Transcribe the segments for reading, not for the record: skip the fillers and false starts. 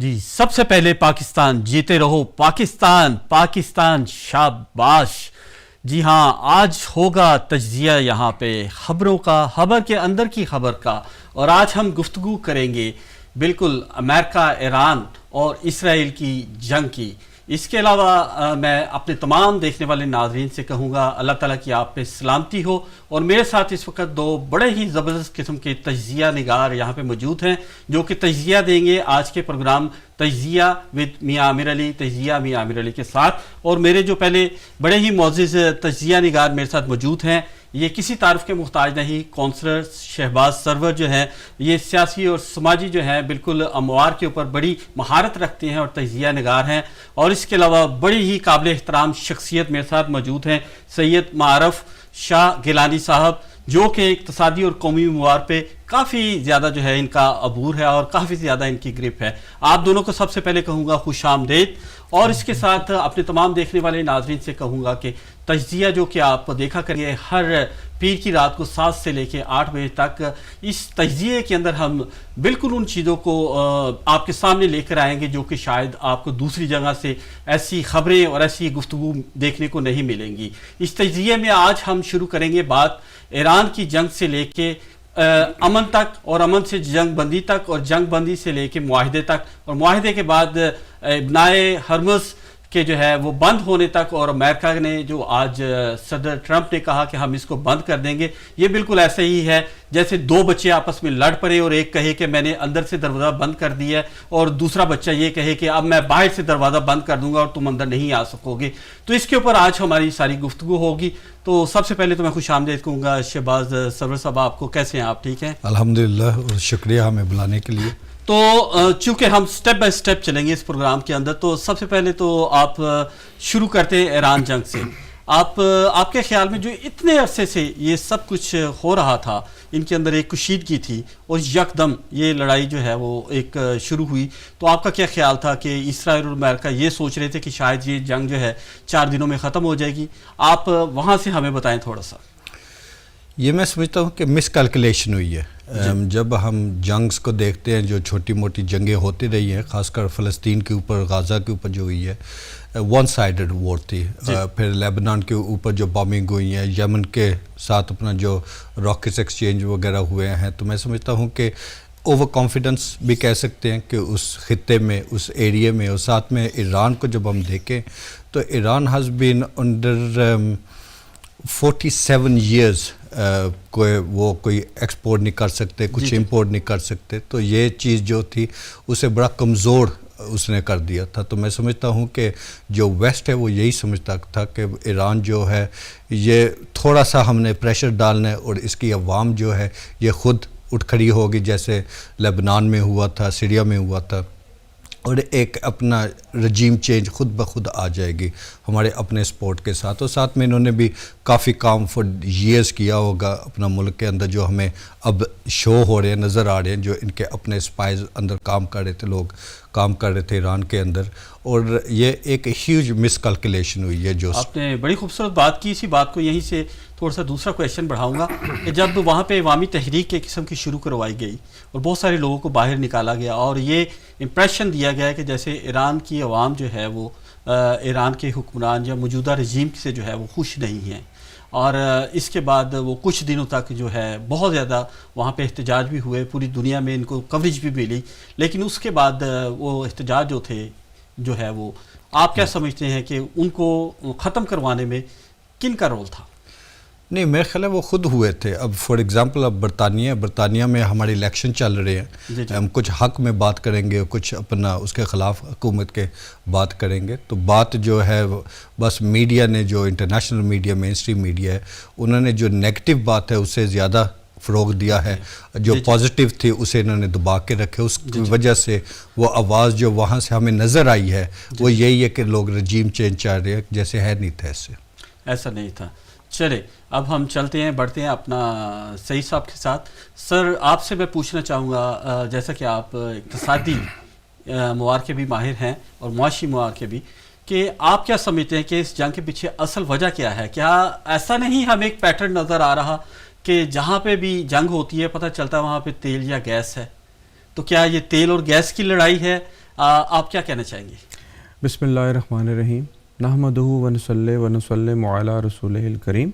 جی سب سے پہلے پاکستان جیتے رہو، پاکستان پاکستان شاباش۔ جی ہاں، آج ہوگا تجزیہ یہاں پہ خبروں کا، خبر کے اندر کی خبر کا، اور آج ہم گفتگو کریں گے بالکل امریکہ، ایران اور اسرائیل کی جنگ کی۔ اس کے علاوہ میں اپنے تمام دیکھنے والے ناظرین سے کہوں گا اللہ تعالیٰ کی آپ پہ سلامتی ہو، اور میرے ساتھ اس وقت دو بڑے ہی زبردست قسم کے تجزیہ نگار یہاں پہ موجود ہیں جو کہ تجزیہ دیں گے آج کے پروگرام تجزیہ ود میاں عامر علی، تجزیہ میاں عامر علی کے ساتھ۔ اور میرے جو پہلے بڑے ہی معزز تجزیہ نگار میرے ساتھ موجود ہیں، یہ کسی تعارف کے محتاج نہیں، کونسلر شہباز سرور جو ہیں، یہ سیاسی اور سماجی جو ہیں بالکل اموار کے اوپر بڑی مہارت رکھتے ہیں اور تجزیہ نگار ہیں۔ اور اس کے علاوہ بڑی ہی قابل احترام شخصیت میرے ساتھ موجود ہیں، سید معرف شاہ گیلانی صاحب، جو کہ اقتصادی اور قومی امور پہ کافی زیادہ جو ہے ان کا عبور ہے اور کافی زیادہ ان کی گرپ ہے۔ آپ دونوں کو سب سے پہلے کہوں گا خوش آمدید، اور اس کے ساتھ اپنے تمام دیکھنے والے ناظرین سے کہوں گا کہ تجزیہ جو کہ آپ دیکھا کریے ہر پیر کی رات کو 7 سے لے کے 8 بجے تک، اس تجزیے کے اندر ہم بالکل ان چیزوں کو آپ کے سامنے لے کر آئیں گے جو کہ شاید آپ کو دوسری جگہ سے ایسی خبریں اور ایسی گفتگو دیکھنے کو نہیں ملیں گی۔ اس تجزیے میں آج ہم شروع کریں گے بات ایران کی جنگ سے لے کے امن تک، اور امن سے جنگ بندی تک، اور جنگ بندی سے لے کے معاہدے تک، اور معاہدے کے بعد ابنائے ہرمز کہ جو ہے وہ بند ہونے تک، اور امریکہ نے جو آج صدر ٹرمپ نے کہا کہ ہم اس کو بند کر دیں گے، یہ بالکل ایسے ہی ہے جیسے دو بچے آپس میں لڑ پڑے اور ایک کہے کہ میں نے اندر سے دروازہ بند کر دیا ہے، اور دوسرا بچہ یہ کہے کہ اب میں باہر سے دروازہ بند کر دوں گا اور تم اندر نہیں آ سکو گے۔ تو اس کے اوپر آج ہماری ساری گفتگو ہوگی۔ تو سب سے پہلے تو میں خوش آمدید کہوں گا شہباز سرور صاحب، آپ کو کیسے ہیں؟ آپ ٹھیک ہیں؟ الحمدللہ، اور شکریہ ہمیں بلانے کے لیے۔ تو چونکہ ہم سٹیپ بائی سٹیپ چلیں گے اس پروگرام کے اندر، تو سب سے پہلے تو آپ شروع کرتے ہیں ایران جنگ سے۔ آپ کے خیال میں جو اتنے عرصے سے یہ سب کچھ ہو رہا تھا، ان کے اندر ایک کشیدگی تھی اور یکدم یہ لڑائی جو ہے وہ ایک شروع ہوئی، تو آپ کا کیا خیال تھا کہ اسرائیل اور امریکہ یہ سوچ رہے تھے کہ شاید یہ جنگ جو ہے 4 دنوں میں ختم ہو جائے گی؟ آپ وہاں سے ہمیں بتائیں تھوڑا سا۔ یہ میں سمجھتا ہوں کہ مس کیلکولیشن ہوئی ہے۔ جب ہم جنگز کو دیکھتے ہیں، جو چھوٹی موٹی جنگیں ہوتی رہی ہیں، خاص کر فلسطین کے اوپر، غزہ کے اوپر جو ہوئی ہے، ون سائیڈڈ وار تھی، پھر لیبنان کے اوپر جو بامنگ ہوئی ہیں، یمن کے ساتھ اپنا جو راکٹس ایکسچینج وغیرہ ہوئے ہیں، تو میں سمجھتا ہوں کہ اوور کانفیڈنس بھی کہہ سکتے ہیں کہ اس خطے میں، اس ایریے میں، اور ساتھ میں ایران کو جب ہم دیکھیں تو Iran has been under 47 years کوئی ایکسپورٹ نہیں کر سکتے، کچھ امپورٹ نہیں کر سکتے، تو یہ چیز جو تھی اسے بڑا کمزور اس نے کر دیا تھا۔ تو میں سمجھتا ہوں کہ جو ویسٹ ہے وہ یہی سمجھتا تھا کہ ایران جو ہے یہ تھوڑا سا ہم نے پریشر ڈالنا ہے، اور اس کی عوام جو ہے یہ خود اٹھ کھڑی ہوگی، جیسے لیبنان میں ہوا تھا، سیریا میں ہوا تھا، اور ایک اپنا رجیم چینج خود بخود آ جائے گی ہمارے اپنے سپورٹ کے ساتھ۔ اور ساتھ میں انہوں نے بھی کافی کام فور ایئرز کیا ہوگا اپنا ملک کے اندر، جو ہمیں اب شو ہو رہے ہیں، نظر آ رہے ہیں، جو ان کے اپنے سپائز اندر کام کر رہے تھے، لوگ کام کر رہے تھے ایران کے اندر، اور یہ ایک ہیوج مس کیلکولیشن ہوئی ہے۔ جو آپ نے بڑی خوبصورت بات کی، اسی بات کو یہیں سے تھوڑا سا دوسرا کویشچن بڑھاؤں گا کہ جب وہاں پہ عوامی تحریک کے قسم کی شروع کروائی گئی اور بہت سارے لوگوں کو باہر نکالا گیا، اور یہ امپریشن دیا گیا کہ جیسے ایران کی عوام جو ہے وہ ایران کے حکمران یا موجودہ رجیم سے جو ہے وہ خوش نہیں ہیں، اور اس کے بعد وہ کچھ دنوں تک جو ہے بہت زیادہ وہاں پہ احتجاج بھی ہوئے، پوری دنیا میں ان کو کوریج بھی ملی، لیکن اس کے بعد وہ احتجاج جو تھے جو ہے وہ آپ کیا سمجھتے ہیں کہ ان کو ختم کروانے میں کن کا رول تھا؟ نہیں، میرے خیال ہے وہ خود ہوئے تھے۔ اب فار ایگزامپل اب برطانیہ میں ہمارے الیکشن چل رہے ہیں، ہم کچھ حق میں بات کریں گے، کچھ اپنا اس کے خلاف حکومت کے بات کریں گے، تو بات جو ہے بس میڈیا نے، جو انٹرنیشنل میڈیا، مین اسٹریم میڈیا ہے، انہوں نے جو نیگیٹو بات ہے اسے زیادہ فروغ دیا ہے، جو پازیٹیو تھی اسے انہوں نے دبا کے رکھے، اس کی وجہ سے وہ آواز جو وہاں سے ہمیں نظر آئی ہے وہ یہی ہے کہ لوگ رجیم چینج چاہ رہے ہیں، جیسے ہے نہیں تھا، ایسا نہیں تھا۔ چلے اب ہم چلتے ہیں، بڑھتے ہیں اپنا سعید صاحب کے ساتھ۔ سر، آپ سے میں پوچھنا چاہوں گا، جیسا کہ آپ اقتصادی مواد کے بھی ماہر ہیں اور معاشی مواد کے بھی، کہ آپ کیا سمجھتے ہیں کہ اس جنگ کے پیچھے اصل وجہ کیا ہے؟ کیا ایسا نہیں ہمیں ایک پیٹرن نظر آ رہا کہ جہاں پہ بھی جنگ ہوتی ہے پتہ چلتا ہے وہاں پہ تیل یا گیس ہے؟ تو کیا یہ تیل اور گیس کی لڑائی ہے آپ کیا کہنا چاہیں گے؟ بسم اللہ الرحمن الرحیم نحمدہ ونصلی ونسلم علی رسولہ الکریم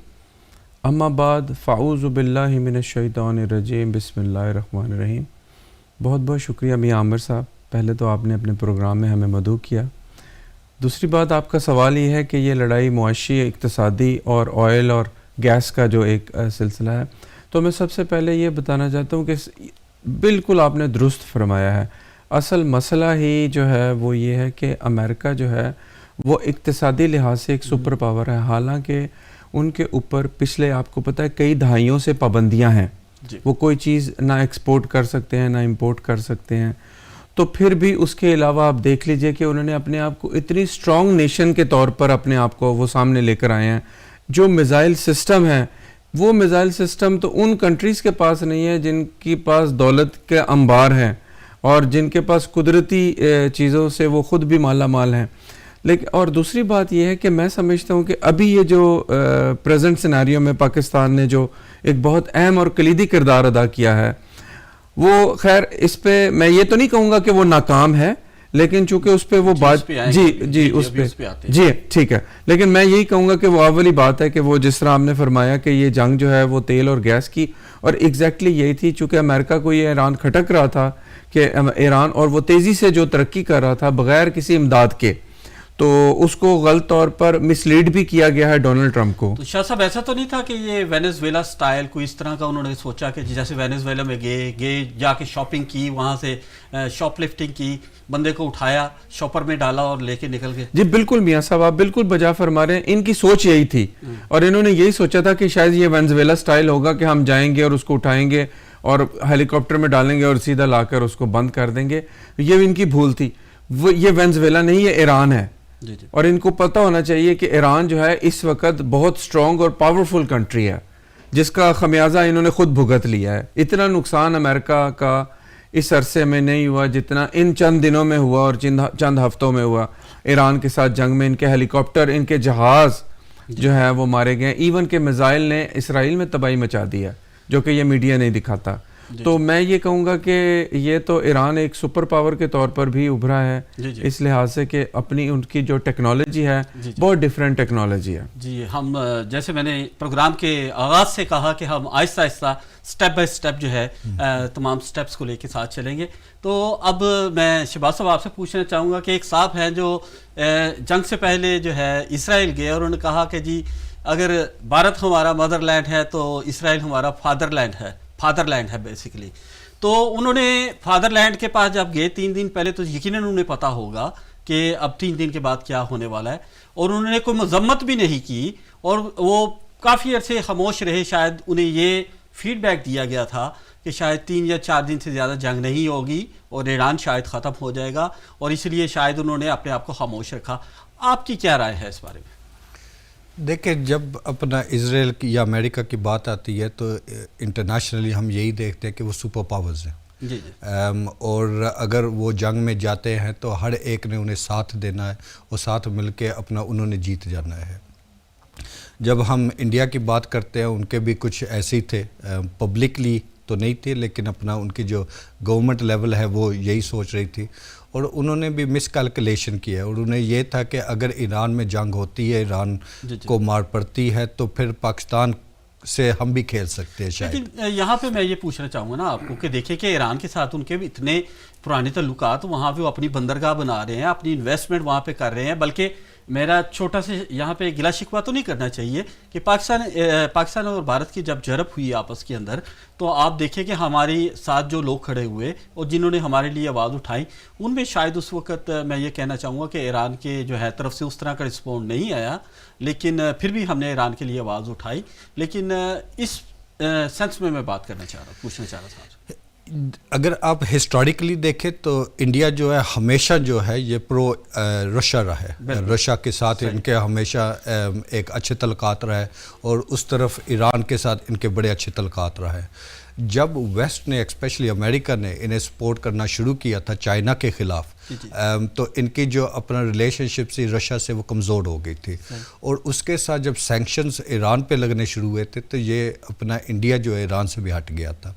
اما بعد فاعوذ باللہ من الشیطان الرجیم بسم اللہ الرحمن الرحیم. بہت بہت شکریہ میاں عامر صاحب. پہلے تو آپ نے اپنے پروگرام میں ہمیں مدعو کیا. دوسری بات آپ کا سوال یہ ہے کہ یہ لڑائی معاشی اقتصادی اور آئل اور گیس کا جو ایک سلسلہ ہے، تو میں سب سے پہلے یہ بتانا چاہتا ہوں کہ بالکل آپ نے درست فرمایا ہے. اصل مسئلہ ہی جو ہے وہ یہ ہے کہ امریکہ جو ہے وہ اقتصادی لحاظ سے ایک سپر پاور ہے، حالانکہ ان کے اوپر پچھلے آپ کو پتہ ہے کئی دہائیوں سے پابندیاں ہیں. وہ کوئی چیز نہ ایکسپورٹ کر سکتے ہیں نہ امپورٹ کر سکتے ہیں. تو پھر بھی اس کے علاوہ آپ دیکھ لیجئے کہ انہوں نے اپنے آپ کو اتنی سٹرونگ نیشن کے طور پر اپنے آپ کو وہ سامنے لے کر آئے ہیں. جو میزائل سسٹم ہے، وہ میزائل سسٹم تو ان کنٹریز کے پاس نہیں ہے جن کی پاس دولت کے انبار ہیں اور جن کے پاس قدرتی چیزوں سے وہ خود بھی مالا مال ہیں. لیکن اور دوسری بات یہ ہے کہ میں سمجھتا ہوں کہ ابھی یہ جو پریزنٹ سیناریو میں پاکستان نے جو ایک بہت اہم اور کلیدی کردار ادا کیا ہے، وہ خیر اس پہ میں یہ تو نہیں کہوں گا کہ وہ ناکام ہے، لیکن چونکہ اس پہ وہ بات جی ٹھیک ہے، لیکن میں یہی کہوں گا کہ وہ اولی بات ہے کہ وہ جس طرح آپ نے فرمایا کہ یہ جنگ جو ہے وہ تیل اور گیس کی، اور ایگزیکٹلی یہی تھی. چونکہ امریکہ کو یہ ایران کھٹک رہا تھا کہ ایران اور وہ تیزی سے جو ترقی کر رہا تھا بغیر کسی امداد کے، تو اس کو غلط طور پر مس لیڈ بھی کیا گیا ہے ڈونلڈ ٹرمپ کو. تو شاہ صاحب ایسا تو نہیں تھا کہ یہ وینیزویلا سٹائل کوئی اس طرح کا انہوں نے سوچا کہ جیسے وینیزویلا میں گئے جا کے شاپنگ کی، وہاں سے شاپ لفٹنگ کی، بندے کو اٹھایا، شاپر میں ڈالا اور لے کے نکل گئے؟ جی بالکل میاں صاحب، آپ بالکل بجا فرما رہے ہیں. ان کی سوچ یہی تھی اور انہوں نے یہی سوچا تھا کہ شاید یہ وینیزویلا سٹائل ہوگا کہ ہم جائیں گے اور اس کو اٹھائیں گے اور ہیلی کاپٹر میں ڈالیں گے اور سیدھا لا کر اس کو بند کر دیں گے. یہ ان کی بھول تھی. وہ یہ وینیزویلا نہیں، یہ ایران ہے. اور ان کو پتہ ہونا چاہیے کہ ایران جو ہے اس وقت بہت سٹرونگ اور پاورفل کنٹری ہے، جس کا خمیازہ انہوں نے خود بھگت لیا ہے. اتنا نقصان امریکہ کا اس عرصے میں نہیں ہوا جتنا ان چند دنوں میں ہوا اور چند ہفتوں میں ہوا. ایران کے ساتھ جنگ میں ان کے ہیلی کاپٹر، ان کے جہاز جو ہے وہ مارے گئے. ایون کہ میزائل نے اسرائیل میں تباہی مچا دی ہے، جو کہ یہ میڈیا نہیں دکھاتا. تو میں یہ کہوں گا کہ یہ تو ایران ایک سپر پاور کے طور پر بھی ابھرا ہے اس لحاظ سے کہ اپنی ان کی جو ٹیکنالوجی ہے بہت ڈیفرنٹ ٹیکنالوجی ہے. جی ہم جیسے میں نے پروگرام کے آغاز سے کہا کہ ہم آہستہ آہستہ سٹیپ بائی سٹیپ جو ہے تمام سٹیپس کو لے کے ساتھ چلیں گے. تو اب میں شہباز صاحب آپ سے پوچھنا چاہوں گا کہ ایک صاحب ہیں جو جنگ سے پہلے جو ہے اسرائیل گئے اور انہوں نے کہا کہ جی اگر بھارت ہمارا مدر لینڈ ہے تو اسرائیل ہمارا فادر لینڈ ہے بیسیکلی. تو انہوں نے فادر لینڈ کے پاس جب گئے 3 دن پہلے تو یقیناً انہیں پتا ہوگا کہ اب 3 دن کے بعد کیا ہونے والا ہے، اور انہوں نے کوئی مذمت بھی نہیں کی اور وہ کافی عرصے خاموش رہے. شاید انہیں یہ فیڈ بیک دیا گیا تھا کہ شاید 3 یا 4 دن سے زیادہ جنگ نہیں ہوگی اور ایران شاید ختم ہو جائے گا، اور اس لیے شاید انہوں نے اپنے آپ کو خاموش رکھا. آپ کی کیا رائے ہے اس بارے میں؟ دیکھیں، جب اپنا اسرائیل کی یا امریکہ کی بات آتی ہے تو انٹرنیشنلی ہم یہی دیکھتے ہیں کہ وہ سپر پاورز ہیں. اور اگر وہ جنگ میں جاتے ہیں تو ہر ایک نے انہیں ساتھ دینا ہے اور ساتھ مل کے اپنا انہوں نے جیت جانا ہے. جب ہم انڈیا کی بات کرتے ہیں، ان کے بھی کچھ ایسے تھے، پبلکلی تو نہیں تھے لیکن اپنا ان کی جو گورنمنٹ لیول ہے وہ یہی سوچ رہی تھی، اور انہوں نے بھی مس کیلکولیشن کیا ہے. اور انہیں یہ تھا کہ اگر ایران میں جنگ ہوتی ہے، ایران کو مار پڑتی ہے، تو پھر پاکستان سے ہم بھی کھیل سکتے ہیں شاید. لیکن یہاں پہ میں یہ پوچھنا چاہوں گا نا آپ کو کہ دیکھیں کہ ایران کے ساتھ ان کے بھی اتنے پرانے تعلقات، وہاں پہ وہ اپنی بندرگاہ بنا رہے ہیں، اپنی انویسٹمنٹ وہاں پہ کر رہے ہیں. بلکہ میرا چھوٹا سے یہاں پہ گلا شکوہ تو نہیں کرنا چاہیے کہ پاکستان اور بھارت کی جب جھڑپ ہوئی آپس کے اندر، تو آپ دیکھیں کہ ہمارے ساتھ جو لوگ کھڑے ہوئے اور جنہوں نے ہمارے لیے آواز اٹھائی، ان میں شاید اس وقت میں یہ کہنا چاہوں گا کہ ایران کے جو ہے طرف سے اس طرح کا رسپونڈ نہیں آیا، لیکن پھر بھی ہم نے ایران کے لیے آواز اٹھائی. لیکن اس سینس میں بات پوچھنا چاہ رہا تھا. اگر آپ ہسٹوریکلی دیکھیں تو انڈیا جو ہے ہمیشہ جو ہے یہ پرو رشیا رہا ہے. رشیا کے ساتھ ان کے ہمیشہ ایک اچھے تعلقات رہے اور اس طرف ایران کے ساتھ ان کے بڑے اچھے تعلقات رہے. جب ویسٹ نے اسپیشلی امریکہ نے انہیں سپورٹ کرنا شروع کیا تھا چائنا کے خلاف، تو ان کی جو اپنا ریلیشن شپ سی رشیا سے وہ کمزور ہو گئی تھی. اور اس کے ساتھ جب سینکشنز ایران پہ لگنے شروع ہوئے تھے تو یہ اپنا انڈیا جو ہے ایران سے بھی ہٹ گیا تھا.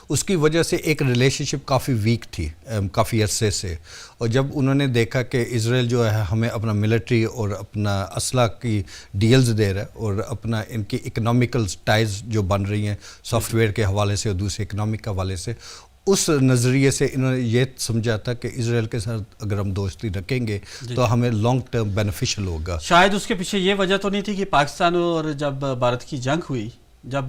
اس کی وجہ سے ایک ریلیشن شپ کافی ویک تھی کافی عرصے سے. اور جب انہوں نے دیکھا کہ اسرائیل جو ہے ہمیں اپنا ملٹری اور اپنا اسلحہ کی ڈیلز دے رہا ہے اور اپنا ان کی اکنامیکل ٹائز جو بن رہی ہیں سافٹ ویئر کے حوالے سے اور دوسرے اکنامک کے حوالے سے, اس نظریے سے انہوں نے یہ سمجھا تھا کہ اسرائیل کے ساتھ اگر ہم دوستی رکھیں گے تو ہمیں لانگ ٹرم بینیفیشل ہوگا. شاید اس کے پیچھے یہ وجہ تو نہیں تھی کہ پاکستان اور جب بھارت کی جنگ ہوئی, جب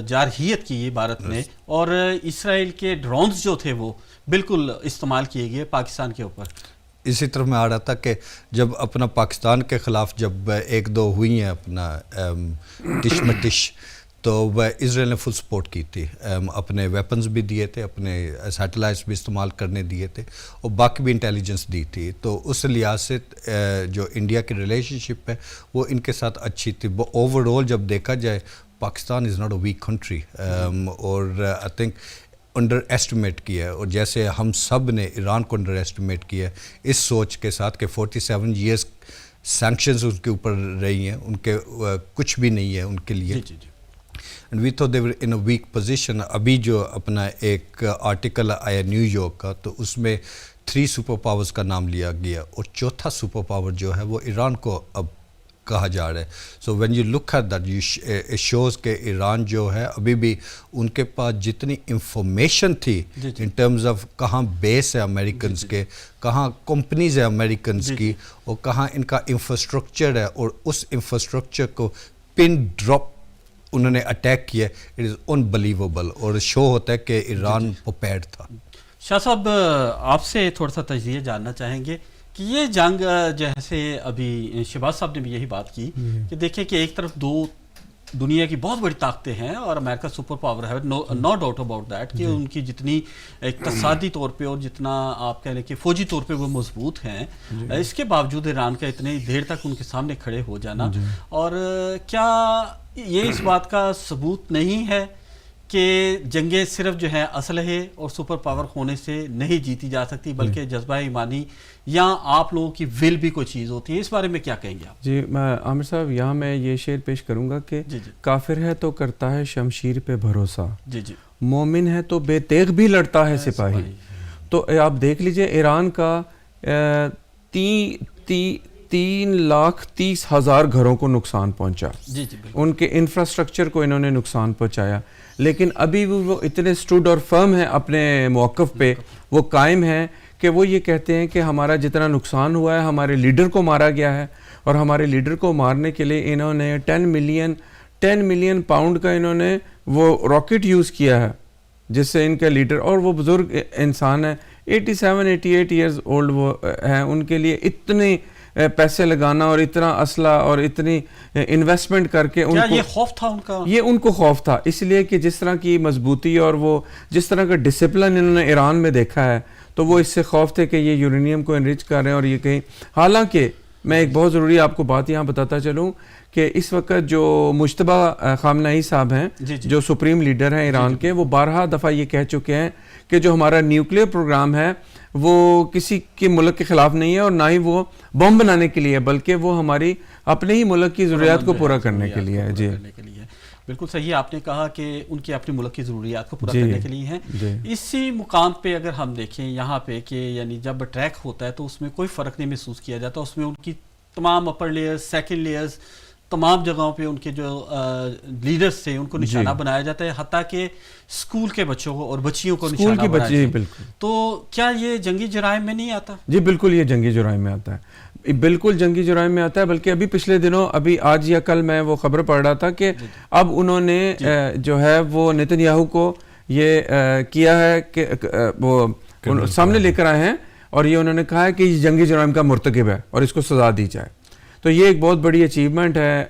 جارحیت کی بھارت نے, اور اسرائیل کے ڈرونز جو تھے وہ بالکل استعمال کیے گئے پاکستان کے اوپر. اسی طرح میں آ رہا تھا کہ جب اپنا پاکستان کے خلاف جب ایک دو ہوئی ہیں اپنا ٹش تو وہ اسرائیل نے فل سپورٹ کی تھی, اپنے ویپنز بھی دیے تھے, اپنے سیٹلائٹس بھی استعمال کرنے دیے تھے اور باقی بھی انٹیلیجنس دی تھی. تو اس لحاظ سے جو انڈیا کی ریلیشن شپ ہے وہ ان کے ساتھ اچھی تھی. اوور آل جب دیکھا جائے Pakistan is not a weak country, اور آئی تھنک انڈر ایسٹیمیٹ کیا ہے, اور جیسے ہم سب نے ایران کو انڈر ایسٹیمیٹ کیا ہے اس سوچ کے ساتھ کہ 47 ایئرس سینکشنز ان کے اوپر رہی ہیں, ان کے کچھ بھی نہیں ہے ان کے لیے. اینڈ وی تھو دے ور ان اے ویک پوزیشن. ابھی جو اپنا ایک آرٹیکل آیا نیو یارک کا تو اس میں 3 سپر پاورز کا نام لیا گیا اور چوتھا سپر پاور جو ہے وہ ایران کو اب کہا جا رہا ہے. So when you look at that shows کہ ایران جو ہے ابھی بھی ان کے پاس جتنی انفارمیشن تھی ان ٹرمز آف کہاں بیس ہے امریکنز کے, کہاں کمپنیز ہیں امریکنز کی, اور کہاں ان کا انفراسٹرکچر ہے, اور اس انفراسٹرکچر کو پن ڈراپ انہوں نے اٹیک کیا, اٹ از انبلیویبل, اور شو ہوتا ہے کہ ایران پریپیئرڈ تھا. شاہ صاحب آپ سے تھوڑا سا تجزیہ جاننا چاہیں گے کہ یہ جنگ جیسے ابھی شہباز صاحب نے بھی یہی بات کی کہ دیکھیں کہ ایک طرف دو دنیا کی بہت بڑی طاقتیں ہیں اور امریکہ سپر پاور ہے, نو ڈاؤٹ اباؤٹ دیٹ کہ ان کی جتنی اقتصادی طور پہ اور جتنا آپ کہہ لیں کہ فوجی طور پہ وہ مضبوط ہیں, اس کے باوجود ایران کا اتنے دیر تک ان کے سامنے کھڑے ہو جانا, اور کیا یہ اس بات کا ثبوت نہیں ہے کہ جنگیں صرف جو ہے اسلحے اور سپر پاور ہونے سے نہیں جیتی جا سکتی بلکہ جذبہ ایمانی یا آپ لوگوں کی ول بھی کوئی چیز ہوتی ہے؟ اس بارے میں کیا کہیں گے آپ؟ جی میں عامر صاحب یہاں میں یہ شعر پیش کروں گا کہ کافر ہے تو کرتا ہے شمشیر پہ بھروسہ, مومن ہے تو بے تیغ بھی لڑتا ہے سپاہی. تو آپ دیکھ لیجئے ایران کا 3,30,000 گھروں کو نقصان پہنچا, ان کے انفراسٹرکچر کو انہوں نے نقصان پہنچایا, لیکن ابھی وہ اتنے سٹوڈ اور فرم ہیں اپنے موقف پہ, وہ قائم ہیں کہ وہ یہ کہتے ہیں کہ ہمارا جتنا نقصان ہوا ہے ہمارے لیڈر کو مارا گیا ہے, اور ہمارے لیڈر کو مارنے کے لیے انہوں نے 10 ملین پاؤنڈ کا انہوں نے وہ راکٹ یوز کیا ہے, جس سے ان کا لیڈر, اور وہ بزرگ انسان ہے 87-88 ایئرز اولڈ وہ ہیں, ان کے لیے اتنے پیسے لگانا اور اتنا اسلحہ اور اتنی انویسٹمنٹ کر کے ان کو یہ خوف تھا ان کا, یہ ان کو خوف تھا, اس لیے کہ جس طرح کی مضبوطی اور وہ جس طرح کا ڈسپلن انہوں نے ایران میں دیکھا ہے تو وہ اس سے خوف تھے کہ یہ یورینیم کو انرچ کر رہے ہیں. اور یہ کہیں حالانکہ میں ایک بہت ضروری آپ کو بات یہاں بتاتا چلوں کہ اس وقت جو مجتبیٰ خامنہئی صاحب ہیں جو سپریم لیڈر ہیں ایران کے, وہ 12 دفعہ یہ کہہ چکے ہیں کہ جو ہمارا نیوکلیئر پروگرام ہے وہ کسی کے ملک کے خلاف نہیں ہے اور نہ ہی وہ بم بنانے کے لیے ہے, بلکہ وہ ہماری اپنے ہی ملک کی ضروریات کو پورا کرنے کے لیے ہے. جی بالکل صحیح آپ نے کہا کہ ان کے اپنے ملک کی ضروریات کو پورا کرنے کے لیے ہیں. اسی مقام پہ اگر ہم دیکھیں یہاں پہ کہ یعنی جب ٹریک ہوتا ہے تو اس میں کوئی فرق نہیں محسوس کیا جاتا, اس میں ان کی تمام اپر لیئرز, سیکنڈ لیئرز, تمام جگہوں پہ ان کے جو لیڈرز تھے ان کو نشانہ بنایا جاتا ہے, حتیٰ کہ اسکول کے بچوں کو اور بچیوں کو نشانہ بنایا جاتا ہے. تو کیا یہ جنگی جرائم میں نہیں آتا؟ جی بالکل یہ جنگی جرائم میں آتا ہے, بالکل جنگی جرائم میں آتا ہے. بلکہ ابھی پچھلے دنوں, ابھی آج یا کل میں وہ خبر پڑھ رہا تھا کہ اب انہوں نے جو ہے وہ نیتن یاہو کو یہ کیا ہے کہ وہ سامنے لے کر آئے ہیں اور یہ انہوں نے کہا ہے کہ یہ جنگی جرائم کا مرتکب ہے اور اس کو سزا دی جائے. تو یہ ایک بہت بڑی اچیومنٹ ہے.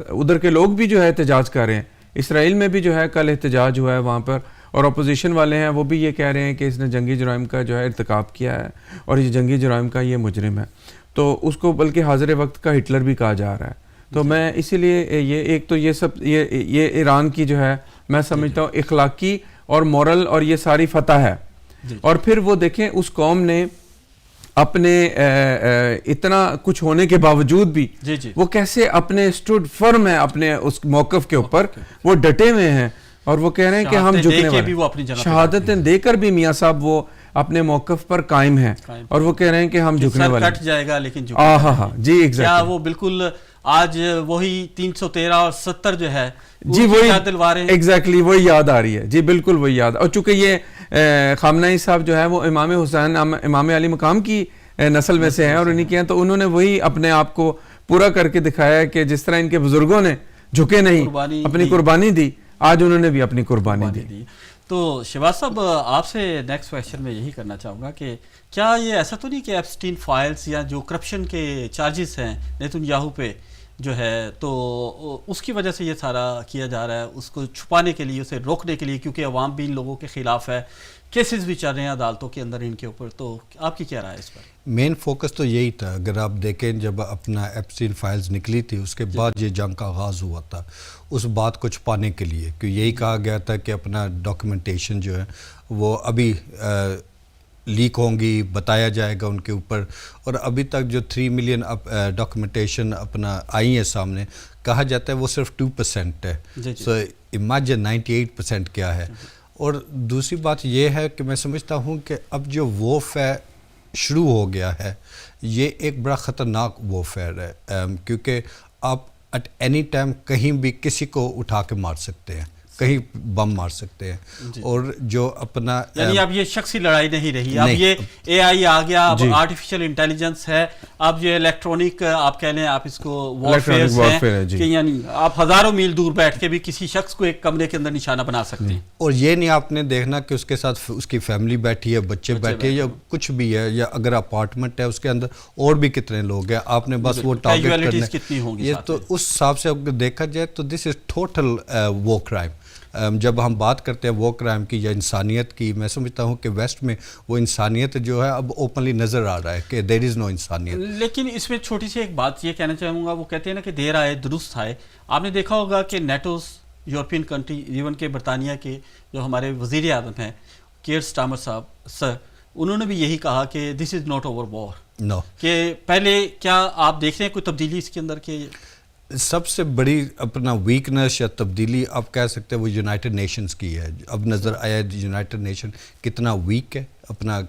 ادھر کے لوگ بھی جو ہے احتجاج کر رہے ہیں, اسرائیل میں بھی جو ہے کل احتجاج ہوا ہے وہاں پر, اور اپوزیشن والے ہیں وہ بھی یہ کہہ رہے ہیں کہ اس نے جنگی جرائم کا جو ہے ارتکاب کیا ہے اور یہ جنگی جرائم کا یہ مجرم ہے. تو اس کو بلکہ حاضر وقت کا ہٹلر بھی کہا جا رہا ہے. تو میں اسی لیے یہ ایک تو یہ سب یہ ایران کی جو ہے میں سمجھتا ہوں اخلاقی اور مورل اور یہ ساری فتح ہے. اور پھر وہ دیکھیں اس قوم نے اپنے اتنا کچھ ہونے کے باوجود بھی وہ کیسے اپنے سٹوڈ فرم ہے اپنے اس موقف کے اوپر, وہ ڈٹے ہوئے ہیں. اور وہ کہہ رہے ہیں کہ ہم شہادتیں دے جھکنے کے بھی والے وہ اپنی جگہ پہ شہادتیں دے کر بھی میاں صاحب وہ اپنے موقف پر قائم ہیں اور وہ کہہ رہے ہیں کہ ہم جھکنے والے کٹ جائے گا لیکن ہاں جی کیا ایگزیکٹلی وہ بالکل آج وہی 313 اور 70 جو ہے جی وہی ایگزیکٹلی وہی یاد آ رہی ہے جی بالکل وہی یاد. اور چونکہ یہ خامنہئی صاحب جو ہے وہ امام حسین امام علی مقام کی نسل میں سے ہیں اور انہی کے ہیں, تو انہوں نے وہی اپنے آپ کو پورا کر کے دکھایا ہے کہ جس طرح ان کے بزرگوں نے جھکے نہیں, اپنی قربانی دی, آج انہوں نے بھی اپنی قربانی دی. تو شہباز صاحب آپ سے نیکسٹ کویشچن میں یہی کرنا چاہوں گا کہ کیا یہ ایسا تو نہیں کہ ایپسٹین فائلز یا جو کرپشن کے چارجز ہیں نیتن یاہو پہ جو ہے تو اس کی وجہ سے یہ سارا کیا جا رہا ہے, اس کو چھپانے کے لیے, اسے روکنے کے لیے, کیونکہ عوام بھی ان لوگوں کے خلاف ہے, کیسز بھی چل رہے ہیں عدالتوں کے اندر ان کے اوپر, تو آپ کی کیا رائے ہے اس پر؟ مین فوکس تو یہی تھا. اگر آپ دیکھیں جب اپنا ایپسٹین فائلز نکلی تھی اس کے بعد یہ جنگ کا آغاز ہوا تھا اس بات کو چھپانے کے لیے, کہ یہی کہا گیا تھا کہ اپنا ڈاکیومنٹیشن جو ہے وہ ابھی لیک ہوں گی, بتایا جائے گا ان کے اوپر, اور ابھی تک جو 3 ملین ڈاکیومنٹیشن اپنا آئی ہیں سامنے, کہا جاتا ہے وہ صرف 2% ہے. سو امیجن 98% کیا ہے. اور دوسری بات یہ ہے کہ میں سمجھتا ہوں کہ اب جو وارفیئر شروع ہو گیا ہے یہ ایک بڑا خطرناک وارفیئر ہے, کیونکہ آپ ایٹ اینی ٹائم کہیں بھی کسی کو اٹھا کے مار سکتے ہیں, کہیں بم مار سکتے ہیں. اور جو اپنا یعنی اب یہ شخصی لڑائی نہیں رہی, اب یہ اے آئی آ گیا, اب آرٹیفیشل انٹیلیجنس ہے, اب یہ الیکٹرونک آپ کہہ لیں آپ اس کو وارفیئرز ہیں کہ یعنی آپ ہزاروں میل دور بیٹھ کے بھی کسی شخص کو ایک کمرے کے اندر نشانہ بنا سکتے ہیں. اور یہ نہیں آپ نے دیکھنا کہ اس کے ساتھ اس کی فیملی بیٹھی ہے, بچے بیٹھے ہیں یا کچھ بھی ہے, یا اگر اپارٹمنٹ ہے اس کے اندر اور بھی کتنے لوگ ہیں, آپ نے بس وہ ٹارگیٹ کرنا ہے. یہ تو اس حساب سے اگر دیکھا جائے تو دس از ٹوٹل وار کرائم. جب ہم بات کرتے ہیں وہ کرائم کی یا انسانیت کی, میں سمجھتا ہوں کہ ویسٹ میں وہ انسانیت جو ہے اب اوپنلی نظر آ رہا ہے کہ دیر از نو انسانیت. لیکن اس میں چھوٹی سی ایک بات یہ کہنا چاہوں گا, وہ کہتے ہیں نا کہ دیر آئے درست آئے. آپ نے دیکھا ہوگا کہ نیٹوز یورپین کنٹری, ایون کہ برطانیہ کے جو ہمارے وزیر اعظم ہیں کیئر سٹارمر صاحب سر, انہوں نے بھی یہی کہا کہ دس از ناٹ اوور وار. نو کہ پہلے کیا آپ دیکھ رہے ہیں کوئی تبدیلی اس کے اندر کہ سب سے بڑی اپنا ویکنس یا تبدیلی آپ کہہ سکتے ہیں وہ یونائٹڈ نیشنز کی ہے. اب نظر آیا یونائٹڈ نیشن کتنا ویک ہے, اپنا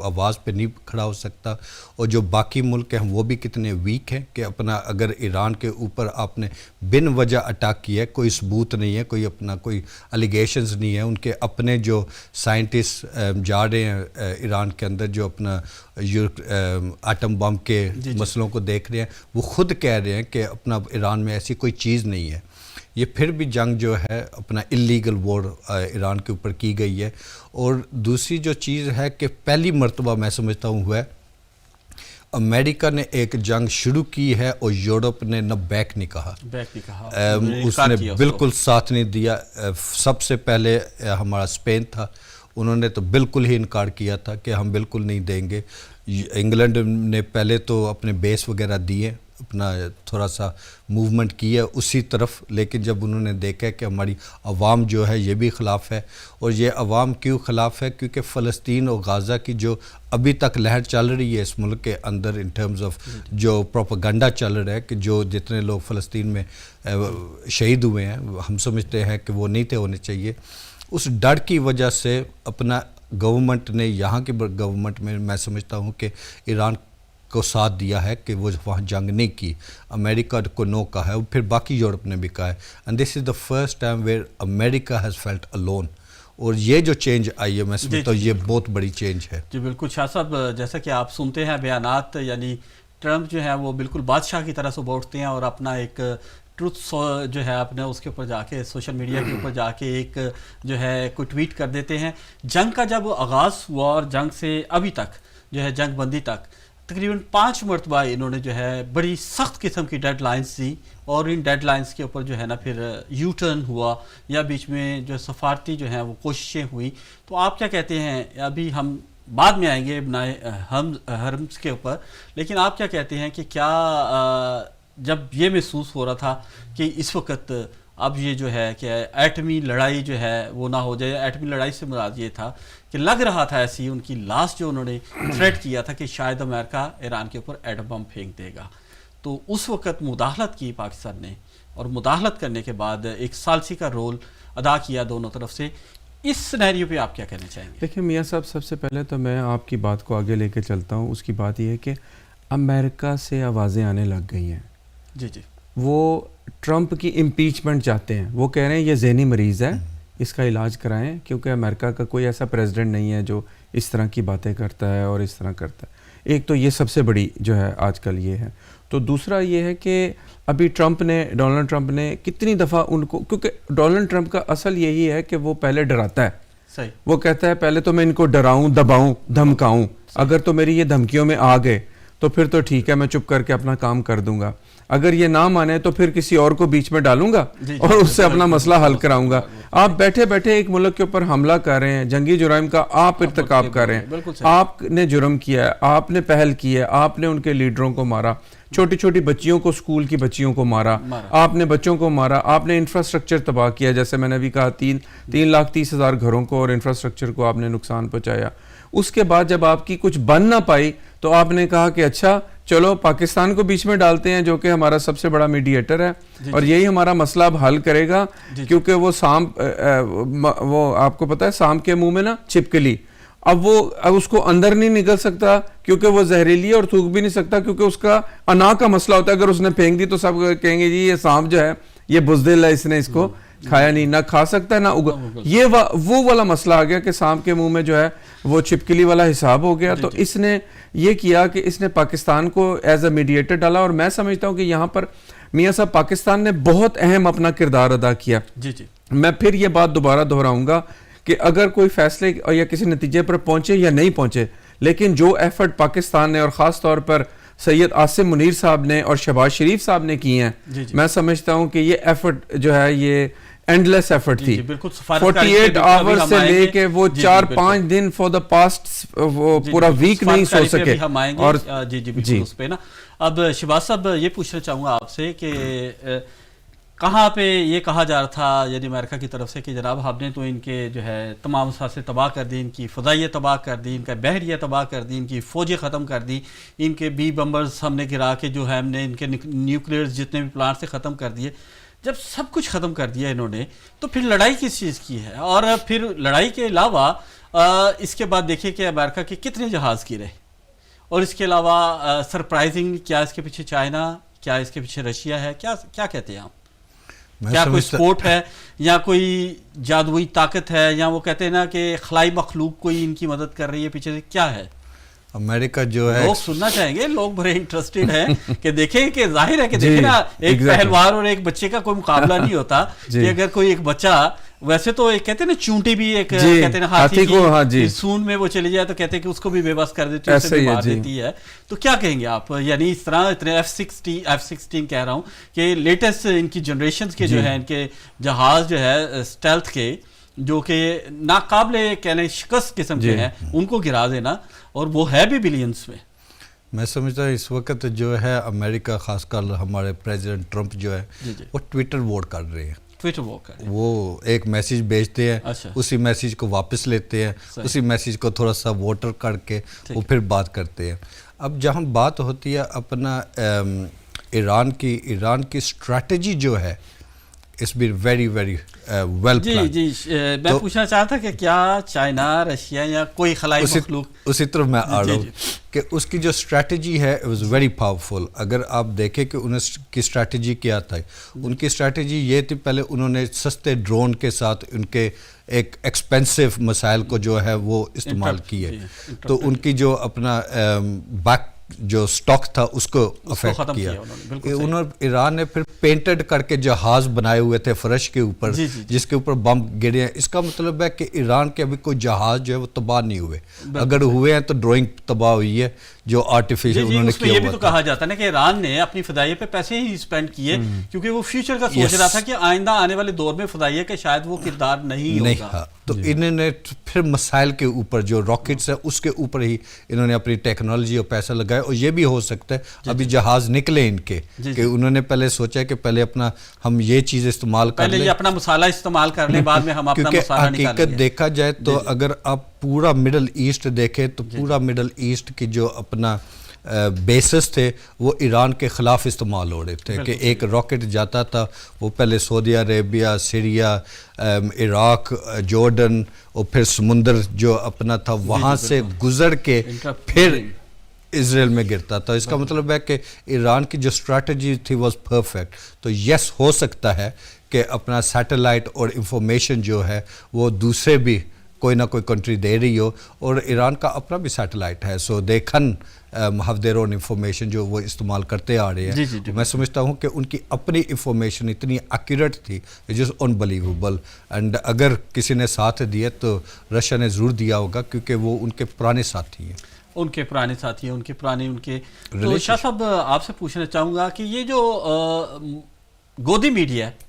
آواز پہ نہیں کھڑا ہو سکتا, اور جو باقی ملک ہیں وہ بھی کتنے ویک ہیں کہ اپنا اگر ایران کے اوپر آپ نے بن وجہ اٹیک کیا ہے, کوئی ثبوت نہیں ہے, کوئی اپنا کوئی الیگیشنز نہیں ہے, ان کے اپنے جو سائنٹسٹ جا رہے ہیں ایران کے اندر جو اپنا ایٹم بم کے مسئلوں کو دیکھ رہے ہیں, وہ خود کہہ رہے ہیں کہ اپنا ایران میں ایسی کوئی چیز نہیں ہے. یہ پھر بھی جنگ جو ہے اپنا اللیگل وار ایران کے اوپر کی گئی ہے. اور دوسری جو چیز ہے کہ پہلی مرتبہ میں سمجھتا ہوں ہوا ہے امریکہ نے ایک جنگ شروع کی ہے اور یورپ نے نہ بیک نہیں کہا, اس نے بالکل ساتھ نہیں دیا. سب سے پہلے ہمارا اسپین تھا, انہوں نے تو بالکل ہی انکار کیا تھا کہ ہم بالکل نہیں دیں گے. انگلینڈ نے پہلے تو اپنے بیس وغیرہ دیے, اپنا تھوڑا سا موومنٹ کیا اسی طرف, لیکن جب انہوں نے دیکھا کہ ہماری عوام جو ہے یہ بھی خلاف ہے. اور یہ عوام کیوں خلاف ہے؟ کیونکہ فلسطین اور غازہ کی جو ابھی تک لہر چل رہی ہے اس ملک کے اندر ان ٹرمز آف جو پروپیگنڈا چل رہا ہے کہ جو جتنے لوگ فلسطین میں شہید ہوئے ہیں ہم سمجھتے ہیں کہ وہ نہیں تھے ہونے چاہیے. اس ڈر کی وجہ سے اپنا گورنمنٹ نے, یہاں کی گورنمنٹ میں سمجھتا ہوں کہ ایران کو ساتھ دیا ہے کہ وہ وہاں جنگ نہیں کی. امریکہ کو نو کہا ہے, پھر باقی یورپ نے بھی کہا ہے. And this is the first time where America has felt alone. اور یہ جو چینج آئی ہے میں سمجھتا ہوں یہ بہت بڑی چینج ہے. جی بالکل شاہ صاحب, جیسا کہ آپ سنتے ہیں بیانات, یعنی ٹرمپ جو ہے وہ بالکل بادشاہ کی طرح سے بوٹتے ہیں اور اپنا ایک ٹروتھ جو ہے اپنے اس کے اوپر جا کے سوشل میڈیا کے اوپر جا کے ایک جو ہے کوئی ٹویٹ کر دیتے ہیں. جنگ کا جب آغاز ہوا اور جنگ سے ابھی تک جو ہے جنگ بندی تک تقریباً 5 مرتبہ انہوں نے جو ہے بڑی سخت قسم کی ڈیڈ لائنز دی, اور ان ڈیڈ لائنز کے اوپر جو ہے نا پھر یو ٹرن ہوا یا بیچ میں جو سفارتی جو ہیں وہ کوششیں ہوئی. تو آپ کیا کہتے ہیں, ابھی ہم بعد میں آئیں گے بنائے حرمز کے اوپر, لیکن آپ کیا کہتے ہیں کہ کیا جب یہ محسوس ہو رہا تھا کہ اس وقت اب یہ جو ہے کہ ایٹمی لڑائی جو ہے وہ نہ ہو جائے, ایٹمی لڑائی سے مراد یہ تھا کہ لگ رہا تھا ایسی ان کی لاسٹ جو انہوں نے تھریٹ کیا تھا کہ شاید امریکہ ایران کے اوپر ایٹم بم پھینک دے گا, تو اس وقت مداخلت کی پاکستان نے اور مداخلت کرنے کے بعد ایک ثالثی کا رول ادا کیا دونوں طرف سے. اس سینیریو پہ آپ کیا کہنا چاہیں گے؟ دیکھیں میاں صاحب، سب سے پہلے تو میں آپ کی بات کو آگے لے کے چلتا ہوں. اس کی بات یہ ہے کہ امریکہ سے آوازیں آنے لگ گئی ہیں. جی جی. وہ ٹرمپ کی امپیچمنٹ چاہتے ہیں. وہ کہہ رہے ہیں یہ ذہنی مریض ہے، اس کا علاج کرائیں، کیونکہ امریکہ کا کوئی ایسا پریزیڈنٹ نہیں ہے جو اس طرح کی باتیں کرتا ہے اور اس طرح کرتا ہے. ایک تو یہ سب سے بڑی جو ہے آج کل یہ ہے. تو دوسرا یہ ہے کہ ابھی ڈونلڈ ٹرمپ نے کتنی دفعہ ان کو، کیونکہ ڈونلڈ ٹرمپ کا اصل یہی ہے کہ وہ پہلے ڈراتا ہے. صحیح. وہ کہتا ہے پہلے تو میں ان کو ڈراؤں، دباؤں، دھمکاؤں، اگر تو میری یہ دھمکیوں میں آ گئے تو پھر تو ٹھیک ہے، میں چپ کر کے اپنا کام کر دوں گا. اگر یہ نہ مانے تو پھر کسی اور کو بیچ میں ڈالوں گا اور اس سے اپنا مسئلہ حل کراؤں گا. آپ بیٹھے بیٹھے ایک ملک کے اوپر حملہ کر رہے ہیں، جنگی جرائم کا آپ ارتکاب کر رہے ہیں. آپ نے جرم کیا ہے، آپ نے پہل کی ہے، آپ نے ان کے لیڈروں کو مارا، چھوٹی چھوٹی بچیوں کو، اسکول کی بچیوں کو مارا، آپ نے بچوں کو مارا، آپ نے انفراسٹرکچر تباہ کیا. جیسے میں نے ابھی کہا 3,30,000 گھروں کو اور انفراسٹرکچر کو آپ نے نقصان پہنچایا. اس کے بعد جب آپ کی کچھ بن نہ پائی تو آپ نے کہا کہ اچھا چلو پاکستان کو بیچ میں ڈالتے ہیں، جو کہ ہمارا سب سے بڑا میڈیٹر ہے اور یہی ہمارا مسئلہ اب حل کرے گا. کیونکہ وہ وہ آپ کو پتہ ہے سانپ کے منہ میں نا چھپکلی، اب اس کو اندر نہیں نکل سکتا کیونکہ وہ زہریلی ہے، اور تھوک بھی نہیں سکتا کیونکہ اس کا انا کا مسئلہ ہوتا ہے. اگر اس نے پھینک دی تو سب کہیں گے جی یہ سانپ جو ہے یہ بزدل ہے، اس نے اس کو کھایا نہیں، نہ کھا سکتا ہے نہ یہ وہ والا مسئلہ آ گیا کہ سانپ کے منہ میں جو ہے وہ چھپکلی والا حساب ہو گیا. تو اس نے یہ کیا کہ اس نے پاکستان کو ایز اے میڈیٹر ڈالا. اور میں سمجھتا ہوں کہ یہاں پر میاں صاحب پاکستان نے بہت اہم اپنا کردار ادا کیا. جی جی. میں پھر یہ بات دوبارہ دہراؤں گا کہ اگر کوئی فیصلے یا کسی نتیجے پر پہنچے یا نہیں پہنچے، لیکن جو ایفرٹ پاکستان نے اور خاص طور پر سید عاصم منیر صاحب نے اور شہباز شریف صاحب نے کی ہیں، میں سمجھتا ہوں کہ یہ ایفرٹ جو ہے یہ اینڈلیس ایفرٹ تھی. 48 آور سے لے کے وہ 4-5 دن فور دا پاسٹ وہ پورا ویک نہیں سو سکے. اور جی جی بالکل اس پہ نا. اب شہباز صاحب یہ پوچھنا چاہوں گا آپ سے کہ کہاں پہ یہ کہا جا رہا تھا یعنی امریکہ کی طرف سے کہ جناب ہم نے تو ان کے جو ہے تمام اثاثے تباہ کر دی، ان کی فضائیہ تباہ کر دی، ان کا بحریہ تباہ کر دی، ان کی فوجیں ختم کر دی، ان کے بی بمبرز ہم نے گرا کے جو ہے ہم نے ان کے نیوکلیئرز جتنے بھی پلانٹ سے ختم کر دیے. جب سب کچھ ختم کر دیا انہوں نے تو پھر لڑائی کس چیز کی ہے؟ اور پھر لڑائی کے علاوہ اس کے بعد دیکھیں کہ امریکہ کے کتنے جہاز گرے، اور اس کے علاوہ سرپرائزنگ کیا اس کے پیچھے چائنا، کیا اس کے پیچھے رشیا ہے، کیا کہتے ہیں آپ؟ کیا کوئی سپورٹ ہے یا کوئی جادوئی طاقت ہے، یا وہ کہتے ہیں نا کہ خلائی مخلوق کوئی ان کی مدد کر رہی ہے پیچھے سے، کیا ہے؟ امریکہ جو ہے لوگ سننا چاہیں گے، لوگ بڑے انٹرسٹڈ ہیں کہ دیکھیں کہ ظاہر ہے کہ دیکھیں نا ایک پہلوان اور ایک بچے کا کوئی مقابلہ نہیں ہوتا کہ اگر کوئی ایک بچہ، ویسے تو ایک کہتے ہیں نا چونٹی بھی ایک کہتے ہیں ہاتھی کی سون میں وہ چلی جائے تو کہتے ہیں کہ اس کو بھی بے بس کر دیتی ہے، اسے بھی مار دیتی ہے. تو کیا کہیں گے آپ؟ یعنی اس طرح اتنے F-16 کہہ رہا ہوں کہ لیٹسٹ ان کی جنریشنز کے جو ہے ان کے جہاز جو ہے اسٹیلتھ کے جو کہ ناقابل کہنے شکست قسم کے ہیں، ان کو گرا دینا، اور وہ ہے بھی بلینز میں سمجھتا ہوں اس وقت جو ہے امریکہ خاص کر ہمارے پریزیڈنٹ ٹرمپ جو ہے وہ ٹویٹر ووٹ کر رہے ہیں. وہ ایک میسیج بھیجتے ہیں، اسی میسیج کو واپس لیتے ہیں، اسی میسیج کو تھوڑا سا ووٹر کر کے وہ پھر بات کرتے ہیں. اب جہاں بات ہوتی ہے اپنا ایران کی اسٹریٹجی جو ہے اس be very very well plan. جی میں پوچھنا چاہتا تھا کہ کیا چائنا، رشیا یا کوئی خلائی مخلوق، اسی طرف میں آ رہا ہوں کہ اس کی جو اسٹریٹجی ہے it was very powerful. اگر آپ دیکھیں کہ ان کی اسٹریٹجی کیا تھا، ان کی اسٹریٹجی یہ تھی پہلے انہوں نے سستے ڈرون کے ساتھ ان کے ایک ایکسپینسو مسائل کو جو ہے وہ استعمال کیے، تو ان کی جو اپنا بیک جو سٹاک تھا اس کو افیکٹ کیا. ایران نے پھر پینٹڈ کر کے جہاز بنائے ہوئے تھے فرش کے اوپر جس کے اوپر بم گرے ہیں. اس کا مطلب ہے کہ ایران کے ابھی کوئی جہاز جو ہے وہ تباہ نہیں ہوئے، اگر ہوئے ہیں تو ڈرائنگ تباہ ہوئی ہے جو آرٹیفیشل انہوں نے کیا ہوا. یہ بھی تو کہا جاتا ہے نا کہ ایران نے اپنی فضائیہ پہ پیسے ہی اسپینڈ کیے کیونکہ وہ فیوچر کا سوچ رہا تھا کہ آئندہ آنے والے دور میں فضائیہ کے شاید وہ کردار نہیں ہوگا. تو انہوں نے پھر مسائل کے اوپر جو راکٹس ہے اس کے اوپر ہی انہوں نے اپنی ٹیکنالوجی اور پیسہ لگایا. اور یہ بھی ہو سکتا ہے ابھی جہاز نکلے ان کے کہ انہوں نے پہلے سوچا کہ پہلے اپنا ہم یہ چیز استعمال کر لیں، پہلے یہ اپنا مسالہ استعمال کر لیں، بعد میں ہم اپنا مسالہ نکالیں گے. کیونکہ حقیقت دیکھا جائے تو اگر آپ پورا مڈل ایسٹ دیکھیں تو پورا مڈل ایسٹ کی جو اپنا بیسز تھے وہ ایران کے خلاف استعمال ہو رہے تھے کہ ایک راکٹ جاتا تھا وہ پہلے سعودی عربیہ، سیریا، عراق، جارڈن اور پھر سمندر جو اپنا تھا وہاں سے گزر کے پھر اسرائیل میں گرتا تھا. اس کا مطلب ہے کہ ایران کی جو اسٹریٹجی تھی واز پرفیکٹ. تو یس ہو سکتا ہے کہ اپنا سیٹلائٹ اور انفارمیشن جو ہے وہ دوسرے بھی کوئی نہ کوئی کنٹری دے رہی ہو، اور ایران کا اپنا بھی سیٹلائٹ ہے، so they can have their own information جو وہ استعمال کرتے آ رہے ہیں. میں سمجھتا ہوں کہ ان کی اپنی انفارمیشن اتنی ایکوریٹ تھی جس انبلیویبل، اینڈ اگر کسی نے ساتھ دیا تو رشیا نے ضرور دیا ہوگا کیونکہ وہ ان کے پرانے ساتھی ہیں، ان کے پرانے ساتھی ہیں، ان کے پرانے ان کے. تو شاہ صاحب آپ سے پوچھنا چاہوں گا کہ یہ جو گودی میڈیا ہے،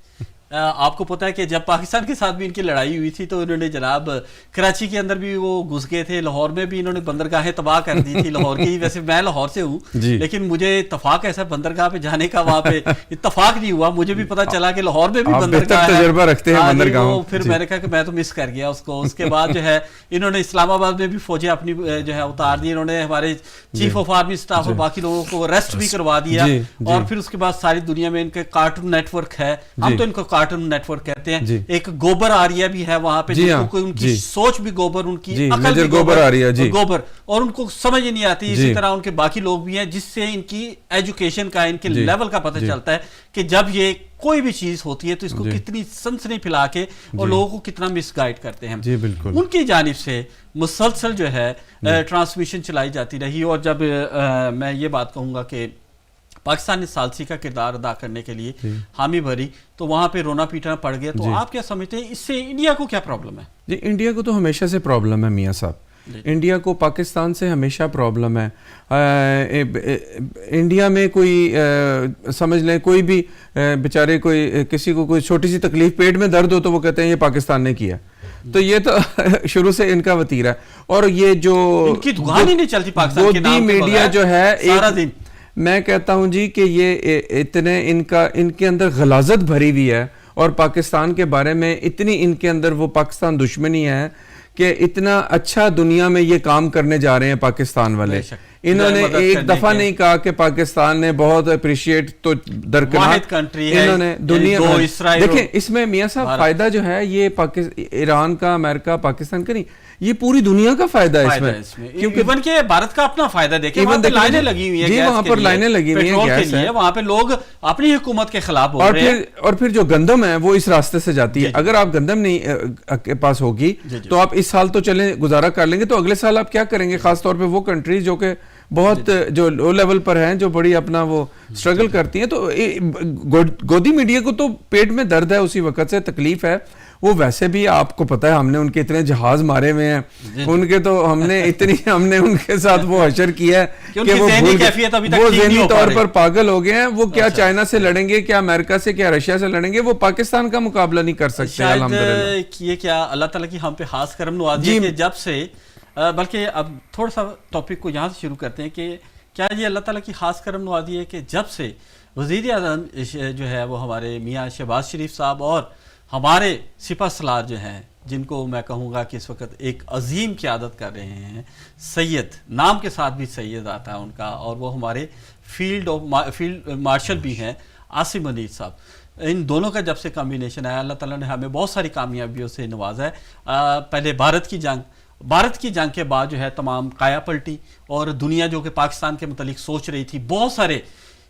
آپ کو پتہ ہے کہ جب پاکستان کے ساتھ بھی ان کی لڑائی ہوئی تھی تو انہوں نے جناب کراچی کے اندر بھی وہ گھس گئے تھے، لاہور میں بھی انہوں نے بندرگاہیں تباہ کر دی تھی لاہور کی. ویسے میں لاہور سے ہوں لیکن مجھے اتفاق ایسا بندرگاہ پہ جانے کا وہاں پہ اتفاق نہیں ہوا. مجھے بھی پتہ چلا کہ لاہور میں بھی بندرگاہ ہے، تجربہ رکھتے ہیں بندرگاہوں. پھر میں نے کہا کہ میں تو مس کر گیا اس کو. اس کے بعد جو ہے انہوں نے اسلام آباد میں بھی فوجیں اپنی جو ہے اتار دی، انہوں نے ہمارے چیف آف آرمی اسٹاف اور باقی لوگوں کو اریسٹ بھی کروا دیا. اور پھر اس کے بعد ساری دنیا میں ان کے کارٹون نیٹ ورک ہے، ہم تو ان کو کارٹون نیٹ ورک کہتے ہیں. ایک گوبر آریہ بھی ہے وہاں پہ، ان کی سوچ بھی گوبر، ان کی عقل بھی گوبر گوبر، اور ان کو سمجھ نہیں آتی. اسی طرح ان کے باقی لوگ بھی ہیں جس سے ان کی ایجوکیشن کا، ان کے لیول کا پتہ چلتا ہے کہ جب یہ کوئی بھی چیز ہوتی ہے تو اس کو کتنی سنسنی پھیلا کے اور لوگوں کو کتنا مس گائیڈ کرتے ہیں. ان کی جانب سے مسلسل جو ہے ٹرانسمیشن چلائی جاتی رہی. اور جب میں یہ بات کہوں گا کہ پاکستان نے ثالثی کا کردار ادا کرنے کے لیے حامی بھری تو وہاں پہ رونا پیٹنا پڑ گیا. تو آپ کیا سمجھتے ہیں اس سے انڈیا کو کیا پرابلم ہے؟ جی انڈیا کو تو ہمیشہ سے پرابلم ہے میاں صاحب. انڈیا کو پاکستان سے ہمیشہ پرابلم ہے. انڈیا میں کوئی سمجھ لیں کوئی بھی بیچارے کوئی کسی کو کوئی چھوٹی سی تکلیف پیٹ میں درد ہو تو وہ کہتے ہیں یہ پاکستان نے کیا. تو یہ تو شروع سے ان کا وتیرہ ہے. اور یہ جو ان کی دکان ہی نہیں چلتی پاکستان کے نام پہ، میڈیا جو ہے سارا دن، میں کہتا ہوں جی کہ یہ اتنے ان کے اندر غلاظت بھری ہوئی ہے اور پاکستان کے بارے میں اتنی ان کے اندر وہ پاکستان دشمنی ہے کہ اتنا اچھا دنیا میں یہ کام کرنے جا رہے ہیں پاکستان والے. انہوں نے ایک دفعہ نہیں کہا کہ پاکستان نے بہت اپریشیٹ تو درکنار انہوں نے دنیا دیکھیں اس میں میاں صاحب فائدہ جو ہے یہ ایران کا، امریکہ، پاکستان کا نہیں، یہ پوری دنیا کا فائدہ ہے اس میں. کیونکہ ایون کہ بھارت کا اپنا فائدہ دیکھیں، وہاں پہ لائنیں لگی ہوئی ہیں، جی وہاں پر لائنیں لگی ہوئی ہیں گیس کے لیے، وہاں پہ لوگ اپنی حکومت کے خلاف بول رہے ہیں. اور پھر جو گندم ہے وہ اس راستے سے جاتی ہے. اگر آپ گندم نہیں کے پاس ہوگی تو آپ اس سال تو چلیں گزارا کر لیں گے، تو اگلے سال آپ کیا کریں گے؟ خاص طور پہ وہ کنٹریز جو کہ بہت جو لو لیول پر ہیں، جو بڑی اپنا وہ سٹرگل کرتی ہیں. تو گودی میڈیا کو تو پیٹ میں درد ہے، اسی وقت سے تکلیف ہے. وہ ویسے بھی آپ کو پتہ ہے ہم نے ان کے اتنے جہاز مارے ہوئے ہیں، ان کے تو ہم نے ان کے ساتھ وہ حشر کیا ہے کہ وہ ذہنی طور پر پاگل ہو گئے ہیں. وہ کیا چائنا سے لڑیں گے، کیا امریکہ سے، کیا رشیا سے لڑیں گے، وہ پاکستان کا مقابلہ نہیں کر سکتے. الحمدللہ یہ کیا اللہ تعالیٰ کی ہم پہ خاص کرم نوازی ہے کہ جب سے، بلکہ اب تھوڑا سا ٹاپک کو یہاں سے شروع کرتے ہیں کہ کیا یہ اللہ تعالیٰ کی خاص کرم نوازی ہے کہ جب سے وزیر اعظم جو ہے وہ ہمارے میاں شہباز شریف صاحب اور ہمارے سپہ سالار جو ہیں، جن کو میں کہوں گا کہ اس وقت ایک عظیم قیادت کر رہے ہیں، سید نام کے ساتھ بھی سید آتا ہے ان کا، اور وہ ہمارے فیلڈ مارشل بھی ہیں عاصم منیر صاحب، ان دونوں کا جب سے کمبینیشن آیا اللہ تعالیٰ نے ہمیں بہت ساری کامیابیوں سے نوازا ہے. پہلے بھارت کی جنگ کے بعد جو ہے تمام کایا پلٹی، اور دنیا جو کہ پاکستان کے متعلق سوچ رہی تھی، بہت سارے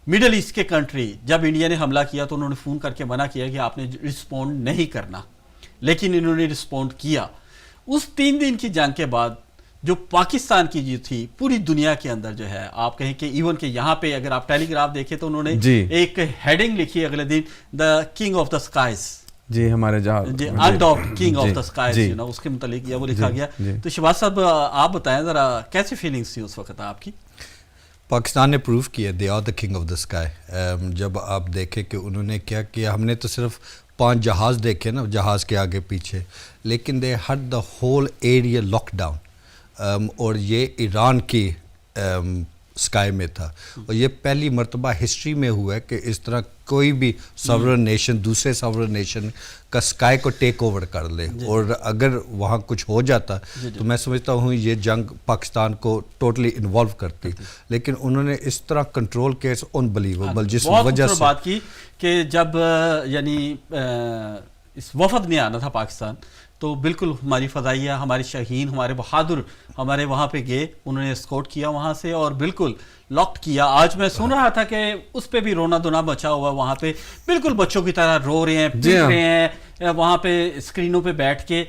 مڈل ایسٹ کے کنٹری، جب انڈیا نے حملہ کیا تو انہوں نے فون کر کے منع کیا کہ آپ نے رسپونڈ نہیں کرنا، لیکن انہوں نے رسپونڈ کیا. اس 3 دن کی جنگ کے بعد جو پاکستان کی جو تھی پوری دنیا کے اندر جو ہے، آپ کہیں کہ ایون کہ یہاں پہ اگر آپ ٹیلی گراف دیکھیں تو انہوں نے ایک ہیڈنگ لکھی اگلے دن، دا کنگ آف دا سکائز، جی ہمارے جہاز، جی انڈاپڈ کنگ آف دا سکائز، اس کے متعلق وہ لکھا گیا. تو شہباز صاحب آپ بتائیں ذرا کیسی فیلنگس تھی اس وقت آپ کی؟ پاکستان نے پروف کیا they are the king of the sky. جب آپ دیکھیں کہ انہوں نے کیا کیا، ہم نے تو صرف 5 جہاز دیکھے نا، جہاز کے آگے پیچھے، لیکن they had the whole area lockdown. اور یہ ایران کی اسکائی میں تھا. اور یہ پہلی مرتبہ ہسٹری میں ہوا ہے کہ اس طرح کوئی بھی ساورن نیشن دوسرے ساورن نیشن کا اسکائی کو ٹیک اوور کر لے. اور اگر وہاں کچھ ہو جاتا تو میں سمجھتا ہوں یہ جنگ پاکستان کو ٹوٹلی انوالو کرتی, لیکن انہوں نے اس طرح کنٹرول کیا, انبلیویبل, جس وجہ سے بات کی کہ جب یعنی اس وفد نے آنا تھا پاکستان تو بالکل ہماری فضائیہ, ہمارے شاہین, ہمارے بہادر ہمارے وہاں پہ گئے, انہوں نے اسکورٹ کیا وہاں سے اور بالکل لاکڈ کیا. آج میں سن رہا تھا کہ اس پہ بھی رونا دھونا مچا ہوا وہاں پہ, بالکل بچوں کی طرح رو رہے ہیں, پیٹ رہے ہیں وہاں پہ اسکرینوں پہ بیٹھ کے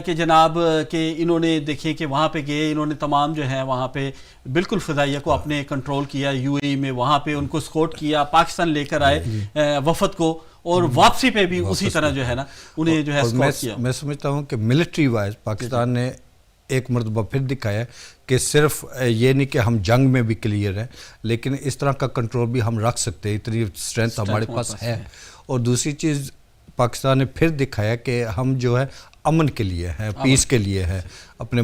کہ جناب کہ انہوں نے دیکھیں کہ وہاں پہ گئے, انہوں نے تمام جو ہے وہاں پہ بالکل فضائیہ کو اپنے کنٹرول کیا, یو اے ای میں وہاں پہ ان کو اسکورٹ کیا, پاکستان لے کر آئے وفد کو, اور واپسی پہ بھی اسی طرح جو ہے نا انہیں جو ہے اسکورٹ کیا. میں سمجھتا ہوں کہ ملٹری وائز پاکستان نے ایک مرتبہ پھر دکھایا کہ صرف یہ نہیں کہ ہم جنگ میں بھی کلیئر ہیں, لیکن اس طرح کا کنٹرول بھی ہم رکھ سکتے ہیں, اتنی اسٹرینتھ ہمارے پاس ہے. اور دوسری چیز پاکستان نے پھر دکھایا کہ ہم جو ہے امن کے لیے ہیں, پیس کے لیے ہیں, اپنے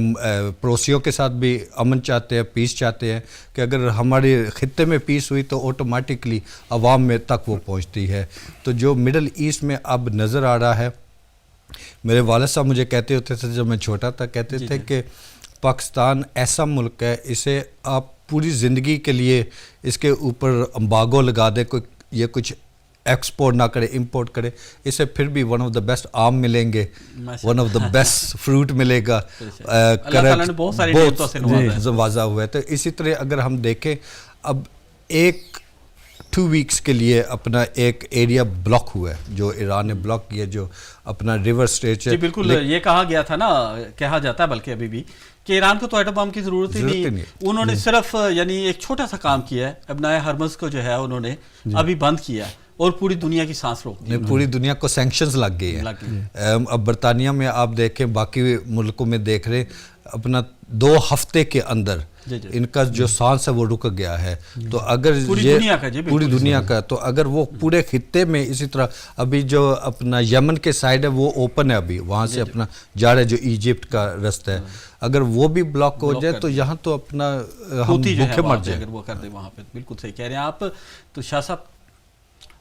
پڑوسیوں کے ساتھ بھی امن چاہتے ہیں, پیس چاہتے ہیں, کہ اگر ہمارے خطے میں پیس ہوئی تو آٹومیٹکلی عوام میں تک وہ پہنچتی ہے. تو جو مڈل ایسٹ میں اب نظر آ رہا ہے, میرے والد صاحب مجھے کہتے ہوتے تھے جب میں چھوٹا تھا, کہتے تھے کہ پاکستان ایسا ملک ہے, اسے آپ پوری زندگی کے لیے اس کے اوپر امباگو لگا دیں, کوئی یہ کچھ ایکسپورٹ نہ کرے, امپورٹ کرے, اسے پھر بھی ون آف دا بیسٹ آم ملیں گے, one of the best fruit ملے گا, بہت واضح ہوا ہے. تو اسی طرح اگر ہم دیکھیں اب 2 ویکس کے لیے اپنا ایک ایریا بلاک ہوا ہے, جو ایران نے بلاک کیا, جو اپنا ریور اسٹریچ ہے. بالکل یہ کہا گیا تھا نا, کہا جاتا ہے بلکہ ابھی بھی, کہ ایران کو تو ایٹم بم کی ضرورت ہی نہیں, انہوں نے صرف یعنی ایک چھوٹا سا کام کیا ہے, ابنائے ہرمز کو جو ہے انہوں نے ابھی بند کیا ہے اور پوری دنیا کی سانس روک دی, پوری دنیا کو سینکشنز لگ گئے ہیں. اب برطانیہ میں آپ دیکھیں, باقی ملکوں میں دیکھ رہے, اپنا 2 ہفتے کے اندر ان کا جو سانس ہے وہ رک گیا ہے. تو اگر پوری دنیا کا, تو اگر وہ پورے خطے میں اسی طرح, ابھی جو اپنا یمن کے سائڈ ہے وہ اوپن ہے, ابھی وہاں سے اپنا جا رہا ہے جو ایجپٹ کا رستہ ہے, اگر وہ بھی بلاک ہو جائے تو یہاں تو اپنا ہم بھوکے مر جائیں. اگر وہ کر دیں وہاں پہ, بالکل صحیح کہہ رہے ہیں آپ. تو شاہ صاحب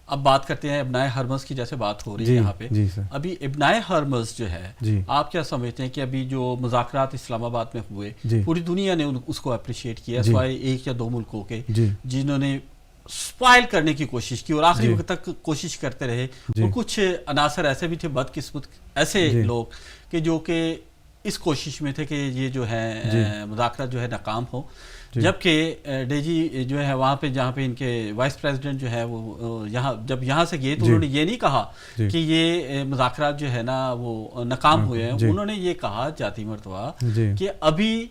اب بات کرتے ہیں ابنائے ہرمز کی, جیسے بات ہو رہی ہے یہاں پہ. ابھی ابنائے ہرمز جو ہے, آپ کیا سمجھتے ہیں کہ ابھی جو مذاکرات اسلام آباد میں ہوئے, پوری دنیا نے اس کو اپریشیٹ کیا, سوائے 1 یا 2 ملکوں کے جنہوں نے سپائل کرنے کی کوشش کی اور آخری وقت تک کوشش کرتے رہے. اور کچھ عناصر ایسے بھی تھے, بدقسمت ایسے لوگ کہ جو کہ اس کوشش میں تھے کہ یہ جو ہے مذاکرات جو ہے ناکام ہو, جبکہ ڈیجی جو ہے وہاں پہ, جہاں پہ ان کے وائس پریزیڈنٹ جو ہے وہ جب یہاں سے گئے تو انہوں نے یہ نہیں کہا کہ یہ مذاکرات جو ہے نا وہ ناکام ہوئے ہیں, انہوں نے یہ کہا جاتی مرتبہ کہ ابھی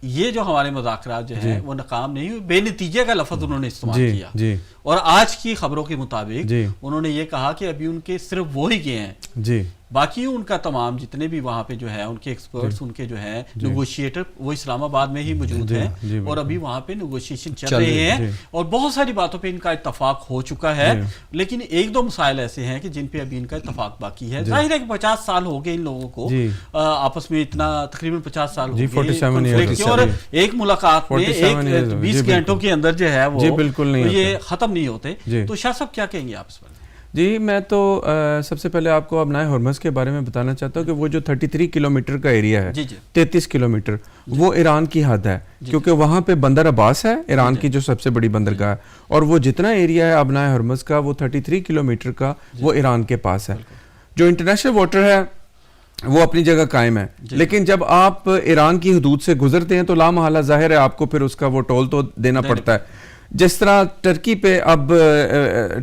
یہ جو ہمارے مذاکرات جو ہیں وہ ناکام نہیں ہوئے, بے نتیجے کا لفظ انہوں نے استعمال کیا. اور آج کی خبروں کے مطابق انہوں نے یہ کہا کہ ابھی ان کے صرف وہی گئے ہیں, باقی ان کا تمام جتنے بھی وہاں پہ جو ہے ان کے ایکسپرٹس, ان کے جو ہیں نیگوشیٹر, وہ اسلام آباد میں ہی موجود ہیں اور ابھی وہاں پہ نیگوشیشن چل رہے ہیں اور بہت ساری باتوں پہ ان کا اتفاق ہو چکا ہے. لیکن 1-2 مسائل ایسے ہیں کہ جن پہ ابھی ان کا اتفاق باقی ہے. ظاہر ہے کہ 50 سال ہو گئے ان لوگوں کو آپس میں, اتنا تقریباً 50 سال ہو گئے, اور ایک ملاقات میں 20 گھنٹوں کے اندر جو ہے وہ یہ ختم نہیں ہوتے. تو شاہ صاحب کیا کہیں گے آپ اس پر؟ جی میں تو سب سے پہلے آپ کو ابنائے ہرمز کے بارے میں بتانا چاہتا ہوں کہ وہ جو 33 کلومیٹر کا ایریا ہے, 33 کلومیٹر, وہ ایران کی حد ہے, کیونکہ وہاں پہ بندر عباس ہے, ایران کی جو سب سے بڑی بندرگاہ ہے, اور وہ جتنا ایریا ہے ابنائے ہرمز کا وہ 33 کلومیٹر کا وہ ایران کے پاس ہے. جو انٹرنیشنل واٹر ہے وہ اپنی جگہ قائم ہے, لیکن جب آپ ایران کی حدود سے گزرتے ہیں تو لامحالہ ظاہر ہے آپ کو پھر اس کا وہ ٹول تو دینا پڑتا ہے. جس طرح ٹرکی پہ اب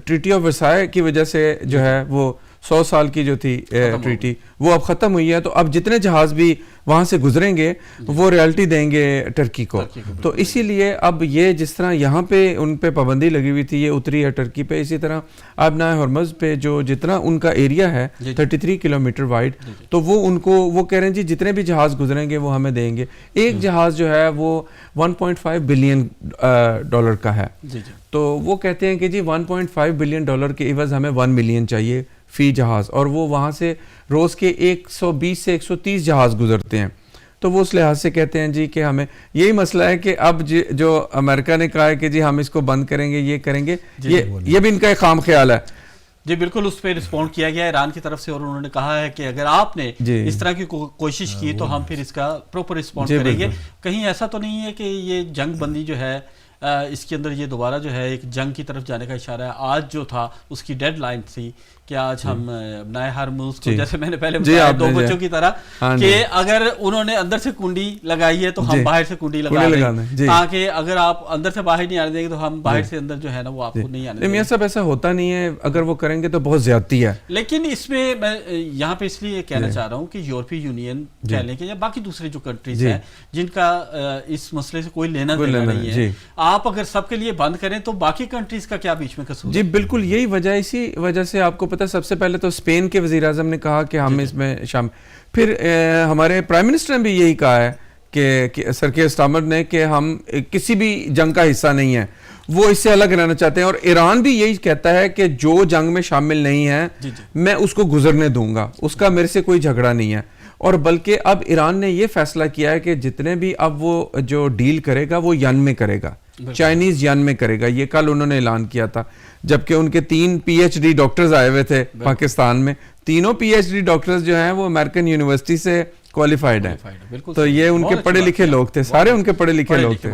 ٹریٹی آف ورسائے کی وجہ سے جو ہے وہ 100 سال کی جو تھی ٹریٹی وہ اب ختم ہوئی ہے, تو اب جتنے جہاز بھی وہاں سے گزریں گے وہ ریالٹی دیں گے ٹرکی کو. تو اسی لیے اب یہ جس طرح یہاں پہ ان پہ پابندی لگی ہوئی تھی, یہ اتری ہے ٹرکی پہ, اسی طرح ابنائے ہرمز پہ جو جتنا ان کا ایریا ہے 33 کلومیٹر وائڈ, تو وہ ان کو وہ کہہ رہے ہیں جی جتنے بھی جہاز گزریں گے وہ ہمیں دیں گے. ایک جہاز جو ہے وہ 1.5 بلین ڈالر کا ہے, تو وہ کہتے ہیں کہ جی 1.5 بلین ڈالر کے عوض ہمیں 1 ملین چاہیے فی جہاز, اور وہ وہاں سے روز کے 120 سے 130 جہاز گزرتے ہیں. تو وہ اس لحاظ سے کہتے ہیں جی کہ ہمیں یہی مسئلہ ہے کہ اب جو امریکہ نے کہا ہے کہ جی ہم اس کو بند کریں گے، یہ کریں گے، یہ بھی ان کا ایک خام خیال ہے. جی بالکل، اس پہ رسپونڈ کیا گیا ایران کی طرف سے، اور انہوں نے کہا ہے کہ اگر آپ نے اس طرح کی کوشش کی تو ہم پھر اس کا پراپر رسپونڈ کریں گے. کہیں ایسا تو نہیں ہے کہ یہ جنگ بندی جو ہے اس کے اندر یہ دوبارہ جو ہے ایک جنگ کی طرف جانے کا اشارہ ہے؟ آج جو تھا اس کی ڈیڈ لائن تھی کہ آج ہم نئے ہرمز کو، جیسے میں نے پہلے بتایا دو بچوں کی طرح، کہ اگر انہوں نے اندر سے کنڈی لگائی ہے تو ہم باہر سے کنڈی لگا دیں، تاکہ اگر آپ اندر سے باہر نہیں آنے دیں گے تو ہم باہر سے اندر جو ہے نا وہ آپ کو نہیں آنے دیں گے. میاں صاحب ایسا ہوتا نہیں ہے، اگر وہ کریں گے تو بہت زیادتی ہے. لیکن اس میں میں یہاں پہ اس لیے کہنا چاہ رہا ہوں کہ یورپی یونین کہہ لیں کہ یا باقی دوسرے جو کنٹریز ہیں جن کا اس مسئلے سے کوئی لینا دینا نہیں ہے، آپ اگر سب کے لیے بند کریں تو باقی کنٹریز کا کیا بیچ میں قصور؟ جی بالکل یہی وجہ، اسی وجہ سے آپ کو پتہ سب سے پہلے تو اسپین کے وزیر اعظم نے کہا کہ ہم اس میں شامل، پھر ہمارے پرائم منسٹر نے بھی یہی کہا ہے کہ سر کے اسٹامر نے کہ ہم کسی بھی جنگ کا حصہ نہیں ہیں، وہ اس سے الگ رہنا چاہتے ہیں. اور ایران بھی یہی کہتا ہے کہ جو جنگ میں شامل نہیں ہے میں اس کو گزرنے دوں گا، اس کا میرے سے کوئی جھگڑا نہیں ہے. اور بلکہ اب ایران نے یہ فیصلہ کیا ہے کہ جتنے بھی اب وہ جو ڈیل کرے گا وہ ین میں کرے گا، چائنیز ین میں کرے گا. یہ کل انہوں نے اعلان کیا تھا، جبکہ ان کے 3 PhD ڈاکٹرز آئے ہوئے تھے پاکستان میں. تینوں PhD ڈاکٹرز جو ہیں وہ امریکن یونیورسٹی سے کوالیفائڈ ہیں. تو یہ ان کے پڑھے لکھے لوگ تھے، سارے ان کے پڑھے لکھے لوگ تھے.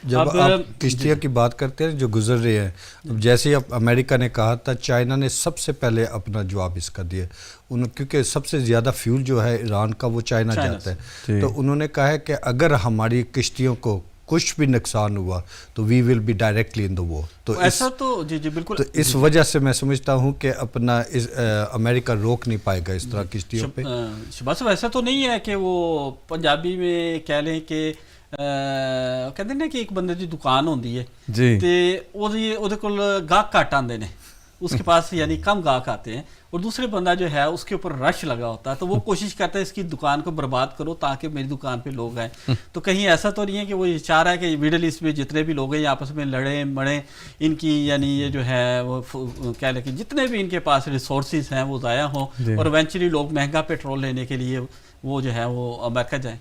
جب آپ کشتیوں کی بات کرتے ہیں جو گزر رہی ہے، جیسے اب امریکہ نے کہا تھا، چائنا نے سب سے پہلے اپنا جواب اس کا دیا، کیونکہ سب سے زیادہ فیول جو ہے ایران کا وہ چائنا جاتا ہے. تو انہوں نے کہا ہے کہ اگر ہماری کشتیوں کو کچھ بھی نقصان ہوا تو وی ول بی ڈائریکٹلی ان دا وار. تو ایسا تو جی بالکل، تو اس وجہ سے میں سمجھتا ہوں کہ اپنا امریکہ روک نہیں پائے گا اس طرح کشتیوں پہ. بس ایسا تو نہیں ہے کہ وہ پنجابی میں کہہ لیں کہ کہتے ہیں نا کہ ایک بندے کی دکان ہوندی ہے تے وہ کول گاہک گھٹ آندے نے، اس کے پاس یعنی کم گاہک آتے ہیں، اور دوسرے بندہ جو ہے اس کے اوپر رش لگا ہوتا ہے، تو وہ کوشش کرتا ہے اس کی دکان کو برباد کرو تاکہ میری دکان پہ لوگ آئیں. تو کہیں ایسا تو نہیں ہے کہ وہ یہ چاہ رہا ہے کہ مڈل ایسٹ میں جتنے بھی لوگ ہیں آپس میں لڑیں مڑیں، ان کی یعنی یہ جو ہے وہ کہہ لیں کہ جتنے بھی ان کے پاس ریسورسز ہیں وہ ضائع ہوں، اور ایونچولی لوگ مہنگا پیٹرول لینے کے لیے وہ جو ہے وہ امریکہ جائیں.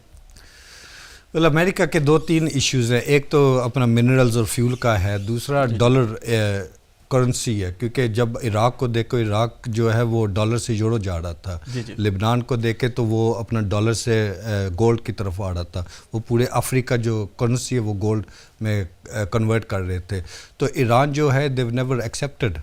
امریکہ کے 2-3 ایشوز ہیں. ایک تو اپنا منرلز اور فیول کا ہے، دوسرا ڈالر کرنسی ہے، کیونکہ جب عراق کو دیکھو، عراق جو ہے وہ ڈالر سے یورو جا رہا تھا. لبنان کو دیکھے تو وہ اپنا ڈالر سے گولڈ کی طرف آ رہا تھا. وہ پورے افریقہ جو کرنسی ہے وہ گولڈ میں کنورٹ کر رہے تھے. تو ایران جو ہے دیو نیور ایکسیپٹڈ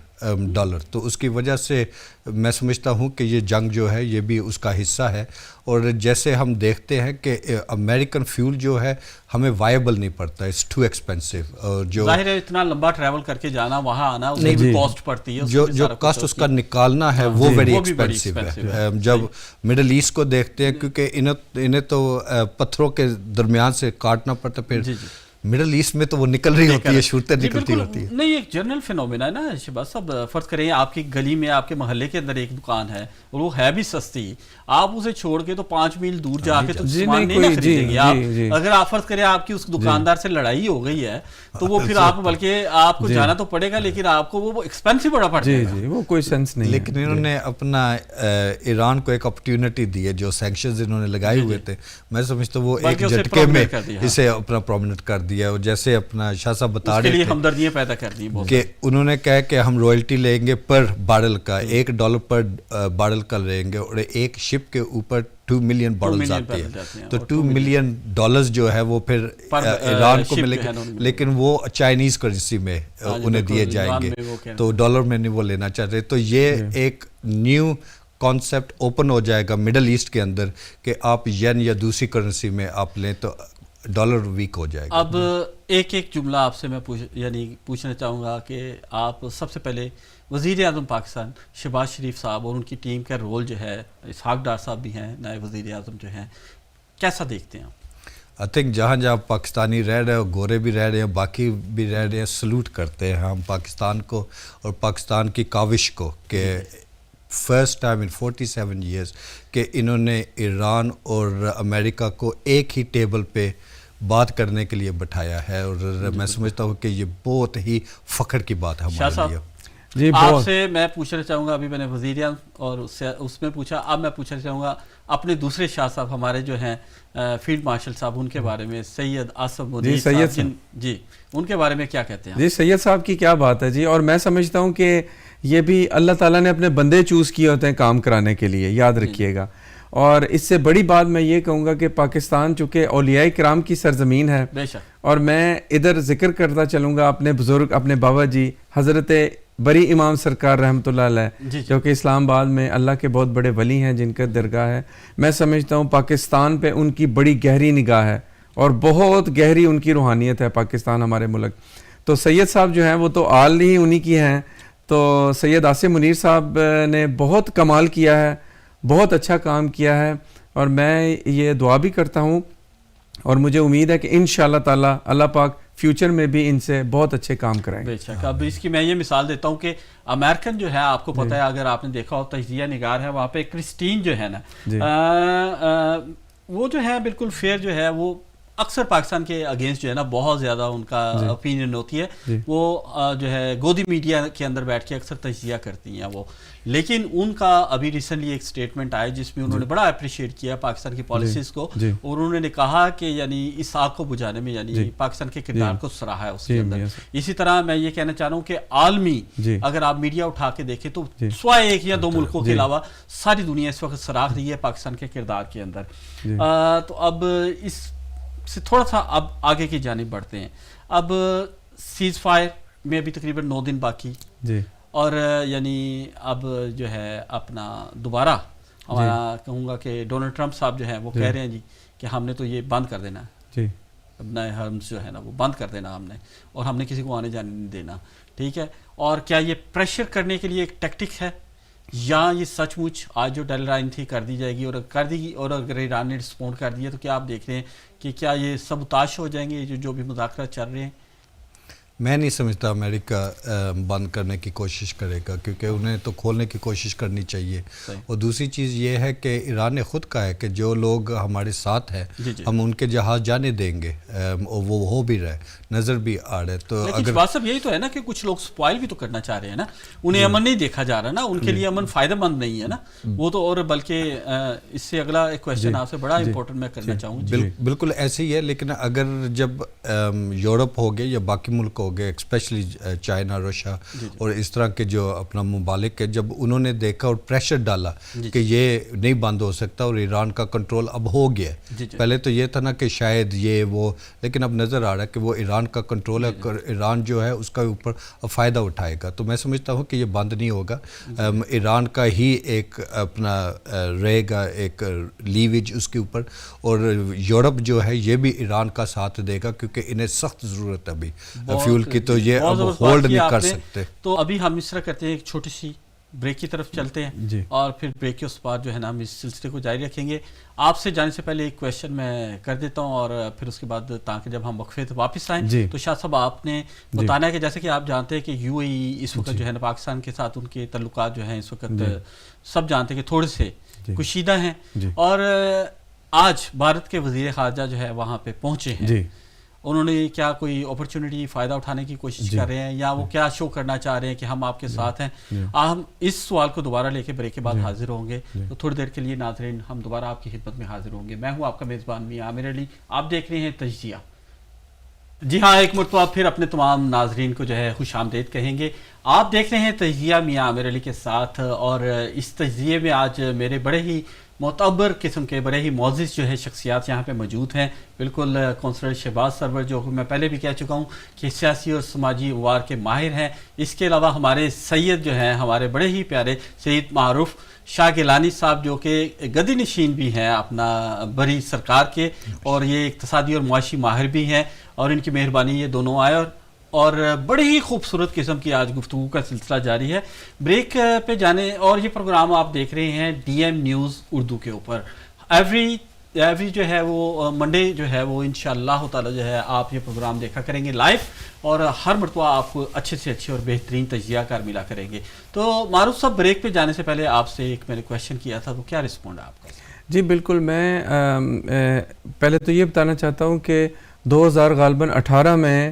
ڈالر. تو اس کی وجہ سے میں سمجھتا ہوں کہ یہ جنگ جو ہے یہ بھی اس کا حصہ ہے. اور جیسے ہم دیکھتے ہیں کہ امریکن فیول جو ہے ہمیں وائبل نہیں پڑتا، اٹس ٹو ایکسپینسو. اور جو ظاہر ہے اتنا لمبا ٹریول کر کے جانا وہاں آنا اس میں بھی کاسٹ پڑتی ہے، جو کاسٹ اس کا نکالنا ہے وہ ویری ایکسپینسو ہے. جب مڈل ایسٹ کو دیکھتے ہیں، کیونکہ انہیں تو پتھروں کے درمیان سے کاٹنا پڑتا، پھر مڈل ایسٹ میں تو وہ نکل رہی ہوتی ہے، شورتیں نکلتی ہوتی ہیں. نہیں، ایک جنرل فینومینا ہے نا شہباز صاحب. فرض کریں آپ کی گلی میں آپ کے محلے کے اندر ایک دکان ہے اور وہ ہے بھی سستی، آپ اسے چھوڑ کے تو 5 میل دور جا کے تو سامان نہیں نہ خریدیں گے آپ. اگر آپ فرض کریں آپ کی اس دکاندار سے لڑائی ہو گئی ہے تو وہ پھر آپ بلکہ آپ کو جانا تو پڑے گا، لیکن آپ کو وہ ایکسپینسو بڑا پڑ جائے گا. وہ کوئی سینس نہیں. لیکن انہوں نے اپنا ایران کو ایک اپرچونٹی دی ہے، جو سینکشنز انہوں نے لگائے ہوئے تھے، میں سمجھتا وہ ایک جھٹکے میں اسے اپنا پرومیننٹ کر دیا. اور جیسے اپنا شاہ صاحب بتا رہے تھے ہمدردیاں پیدا کر دی کہ انہوں نے کہا کہ ہم رائلٹی لیں گے پر بارل کا، $1 پر بارل کا لیں گے، اور ایک شپ کے اوپر 2 ملین بارلز آتے ہیں. تو $2 ملین جو ہے وہ پھر ایران کو ملے گا، لیکن وہ چائنیز کرنسی میں انہیں دیے جائیں گے، تو ڈالر میں نہیں وہ لینا چاہتے. تو یہ ایک نیو کانسیپٹ اوپن ہو جائے گا مڈل ایسٹ کے اندر کہ آپ ین یا دوسری کرنسی میں آپ لیں تو ڈالر ویک ہو جائے گا. اب ایک جملہ آپ سے میں پوچھنا چاہوں گا کہ آپ سب سے پہلے وزیر اعظم پاکستان شہباز شریف صاحب اور ان کی ٹیم کا رول جو ہے، اسحاق ڈار صاحب بھی ہیں نائب وزیر اعظم جو ہیں، کیسا دیکھتے ہیں آپ؟ آئی تھنک جہاں پاکستانی رہ رہے ہیں، گورے بھی رہ رہے ہیں، باقی بھی رہ رہے ہیں، سلوٹ کرتے ہیں ہم پاکستان کو اور پاکستان کی کاوش کو کہ فرسٹ ٹائم ان 47 ایئرس کہ انہوں نے ایران اور امریکہ کو ایک ہی ٹیبل پہ بات کرنے کے لیے بٹھایا ہے. اور میں سمجھتا ہوں کہ یہ بہت ہی فخر کی بات ہے ہمارے لیے. جی آپ سے میں پوچھنا چاہوں گا، ابھی میں نے وزیر اعظم اور اس میں پوچھا، اب میں پوچھنا چاہوں گا اپنے دوسرے شاہ صاحب ہمارے جو ہیں فیلڈ مارشل صاحب، ان کے بارے میں سید آصف منیر صاحب، جی ان کے بارے میں کیا کہتے ہیں؟ جی سید صاحب کی کیا بات ہے جی، اور میں سمجھتا ہوں کہ یہ بھی اللہ تعالیٰ نے اپنے بندے چوز کیے ہوتے ہیں کام کرانے کے لیے، یاد رکھیے گا. اور اس سے بڑی بات میں یہ کہوں گا کہ پاکستان چونکہ اولیاء کرام کی سرزمین ہے، بے شک، اور میں ادھر ذکر کرتا چلوں گا اپنے بزرگ، اپنے بابا جی حضرت بری امام سرکار رحمۃ اللہ علیہ، جو کہ اسلام آباد میں اللہ کے بہت بڑے ولی ہیں جن کا درگاہ ہے. میں سمجھتا ہوں پاکستان پہ ان کی بڑی گہری نگاہ ہے اور بہت گہری ان کی روحانیت ہے پاکستان ہمارے ملک. تو سید صاحب جو ہیں وہ تو آل ہی انہی کی ہیں. تو سید آصف منیر صاحب نے بہت کمال کیا ہے، بہت اچھا کام کیا ہے، اور میں یہ دعا بھی کرتا ہوں اور مجھے امید ہے کہ انشاءاللہ تعالی اللہ پاک فیوچر میں بھی ان سے بہت اچھے کام کرائیں گے. بے شک. اب اس کی میں یہ مثال دیتا ہوں کہ امریکن جو ہے، آپ کو پتہ ہے، اگر آپ نے دیکھا ہو تجزیہ نگار ہے وہاں پہ کرسٹین جو ہے نا، وہ جو ہے بالکل فیئر جو ہے، وہ اکثر پاکستان کے اگینسٹ جو ہے نا بہت زیادہ ان کا اپینین ہوتی ہے. وہ جو ہے گودی میڈیا کے اندر بیٹھ کے اکثر تجزیہ کرتی ہیں وہ. لیکن ان کا ابھی ریسنٹلی ایک سٹیٹمنٹ آیا جس میں انہوں نے بڑا اپریشیٹ کیا پاکستان کی پالیسیز کو، اور انہوں نے کہا کہ یعنی اس آگ کو بجھانے میں یعنی پاکستان کے کردار کو سراہا ہے اس کے اندر. اسی طرح میں یہ کہنا چاہ رہا ہوں کہ عالمی اگر آپ میڈیا اٹھا کے دیکھیں تو سوائے ایک یا دو ملکوں کے علاوہ ساری دنیا اس وقت سراہ رہی ہے پاکستان کے کردار کے اندر. تو اب اس سے تھوڑا سا اب آگے کی جانب بڑھتے ہیں. اب سیز فائر میں ابھی تقریباً 9 دن باقی، اور یعنی اب جو ہے اپنا دوبارہ ہمارا کہوں گا کہ ڈونلڈ ٹرمپ صاحب جو ہیں وہ کہہ رہے ہیں جی کہ ہم نے تو یہ بند کر دینا ہے، اپنا حرمز جو ہے نا وہ بند کر دینا ہم نے، اور ہم نے کسی کو آنے جانے نہیں دینا. ٹھیک ہے، اور کیا یہ پریشر کرنے کے لیے ایک ٹیکٹک ہے، یا یہ سچ مچ آج جو ڈیڈ لائن تھی کر دی جائے گی، اور کر دی گی، اور اگر ایران نے رسپونڈ کر دیا تو کیا آپ دیکھ رہے ہیں کہ کیا یہ سبوتاش ہو جائیں گے جو بھی مذاکرات چل رہے ہیں؟ میں نہیں سمجھتا امریکہ بند کرنے کی کوشش کرے گا، کیونکہ انہیں تو کھولنے کی کوشش کرنی چاہیے. اور دوسری چیز یہ ہے کہ ایران نے خود کہا ہے کہ جو لوگ ہمارے ساتھ ہیں ہم ان کے جہاز جانے دیں گے، اور وہ ہو بھی رہے، نظر بھی آ رہے. تو اگر بات سب یہی تو ہے نا کہ کچھ لوگ سپوائل بھی تو کرنا چاہ رہے ہیں نا، انہیں امن نہیں دیکھا جا رہا نا، ان کے لیے امن فائدہ مند نہیں ہے نا وہ تو. اور بلکہ اس سے اگلا ایک کویسچن آپ سے بڑا امپورٹنٹ میں کرنا چاہوں گا. بالکل ایسے ہی ہے، لیکن اگر جب یورپ ہو گئے یا باقی ملک ہو گئے، اسپیشلی چائنا، روشیا اور اس طرح کے جو اپنا ممالک ہے، جب انہوں نے دیکھا اور پریشر ڈالا کہ یہ نہیں بند ہو سکتا اور ایران کا کنٹرول اب ہو گیا. پہلے تو یہ تھا نا کہ شاید یہ وہ، لیکن اب نظر آ رہا ہے کہ وہ ایران کا کنٹرول ہے، ایران جو ہے اس کا اوپر فائدہ اٹھائے گا. تو میں سمجھتا ہوں کہ یہ بند نہیں ہوگا، ایران کا ہی ایک اپنا رہے گا ایک لیویج اس کے اوپر. اور یورپ جو ہے یہ بھی ایران کا ساتھ دے گا، کیونکہ انہیں سخت ضرورت ہے ابھی فیول کی، تو یہ اب ہولڈ نہیں کر سکتے. تو ابھی ہم اس طرح کرتے ہیں، ایک چھوٹی سی بریک کی طرف چلتے ہیں، اور پھر بریک کے اس بعد جو ہے نا ہم اس سلسلے کو جاری رکھیں گے. آپ سے جانے سے پہلے ایک کویشچن میں کر دیتا ہوں، اور پھر اس کے بعد تاکہ جب ہم وقفے سے واپس آئیں تو شاہ صاحب آپ نے بتانا ہے کہ جیسے کہ آپ جانتے ہیں کہ یو اے ای اس وقت جو ہے نا پاکستان کے ساتھ ان کے تعلقات جو ہیں اس وقت سب جانتے ہیں کہ تھوڑے سے کشیدہ ہیں، اور آج بھارت کے وزیر خارجہ جو ہے وہاں پہ پہنچے ہیں. انہوں نے کیا کوئی اپرچونٹی فائدہ اٹھانے کی کوشش کر رہے ہیں، یا وہ کیا شو کرنا چاہ رہے ہیں کہ ہم آپ کے ساتھ ہیں؟ ہم اس سوال کو دوبارہ لے کے بریک کے بعد حاضر ہوں گے. تو تھوڑی دیر کے لیے ناظرین ہم دوبارہ آپ کی خدمت میں حاضر ہوں گے. میں ہوں آپ کا میزبان میاں عامر علی، آپ دیکھ رہے ہیں تجزیہ. جی ہاں، ایک مرتبہ پھر اپنے تمام ناظرین کو جو ہے خوش آمدید کہیں گے. آپ دیکھ رہے ہیں تجزیہ میاں عامر علی کے ساتھ، اور اس تجزیے میں آج میرے بڑے ہی معتبر قسم کے بڑے ہی معزز جو ہے شخصیات یہاں پہ موجود ہیں. بالکل کونسلر شہباز سرور جو میں پہلے بھی کہہ چکا ہوں کہ سیاسی اور سماجی امور کے ماہر ہیں. اس کے علاوہ ہمارے سید جو ہیں ہمارے بڑے ہی پیارے سید معروف شاہ گیلانی صاحب، جو کہ گدی نشین بھی ہیں اپنا بری سرکار کے، اور یہ اقتصادی اور معاشی ماہر بھی ہیں، اور ان کی مہربانی یہ دونوں آئے، اور بڑی ہی خوبصورت قسم کی آج گفتگو کا سلسلہ جاری ہے. بریک پہ جانے، اور یہ پروگرام آپ دیکھ رہے ہیں ڈی ایم نیوز اردو کے اوپر. ایوری جو ہے وہ منڈے جو ہے وہ انشاءاللہ تعالی جو ہے آپ یہ پروگرام دیکھا کریں گے لائیو، اور ہر مرتبہ آپ کو اچھے سے اچھے اور بہترین تجزیہ کار ملا کریں گے. تو معروف صاحب، بریک پہ جانے سے پہلے آپ سے ایک میں نے کویشچن کیا تھا، وہ کیا رسپونڈ ہے آپ کا؟ جی بالکل، میں پہلے تو یہ بتانا چاہتا ہوں کہ 2018 میں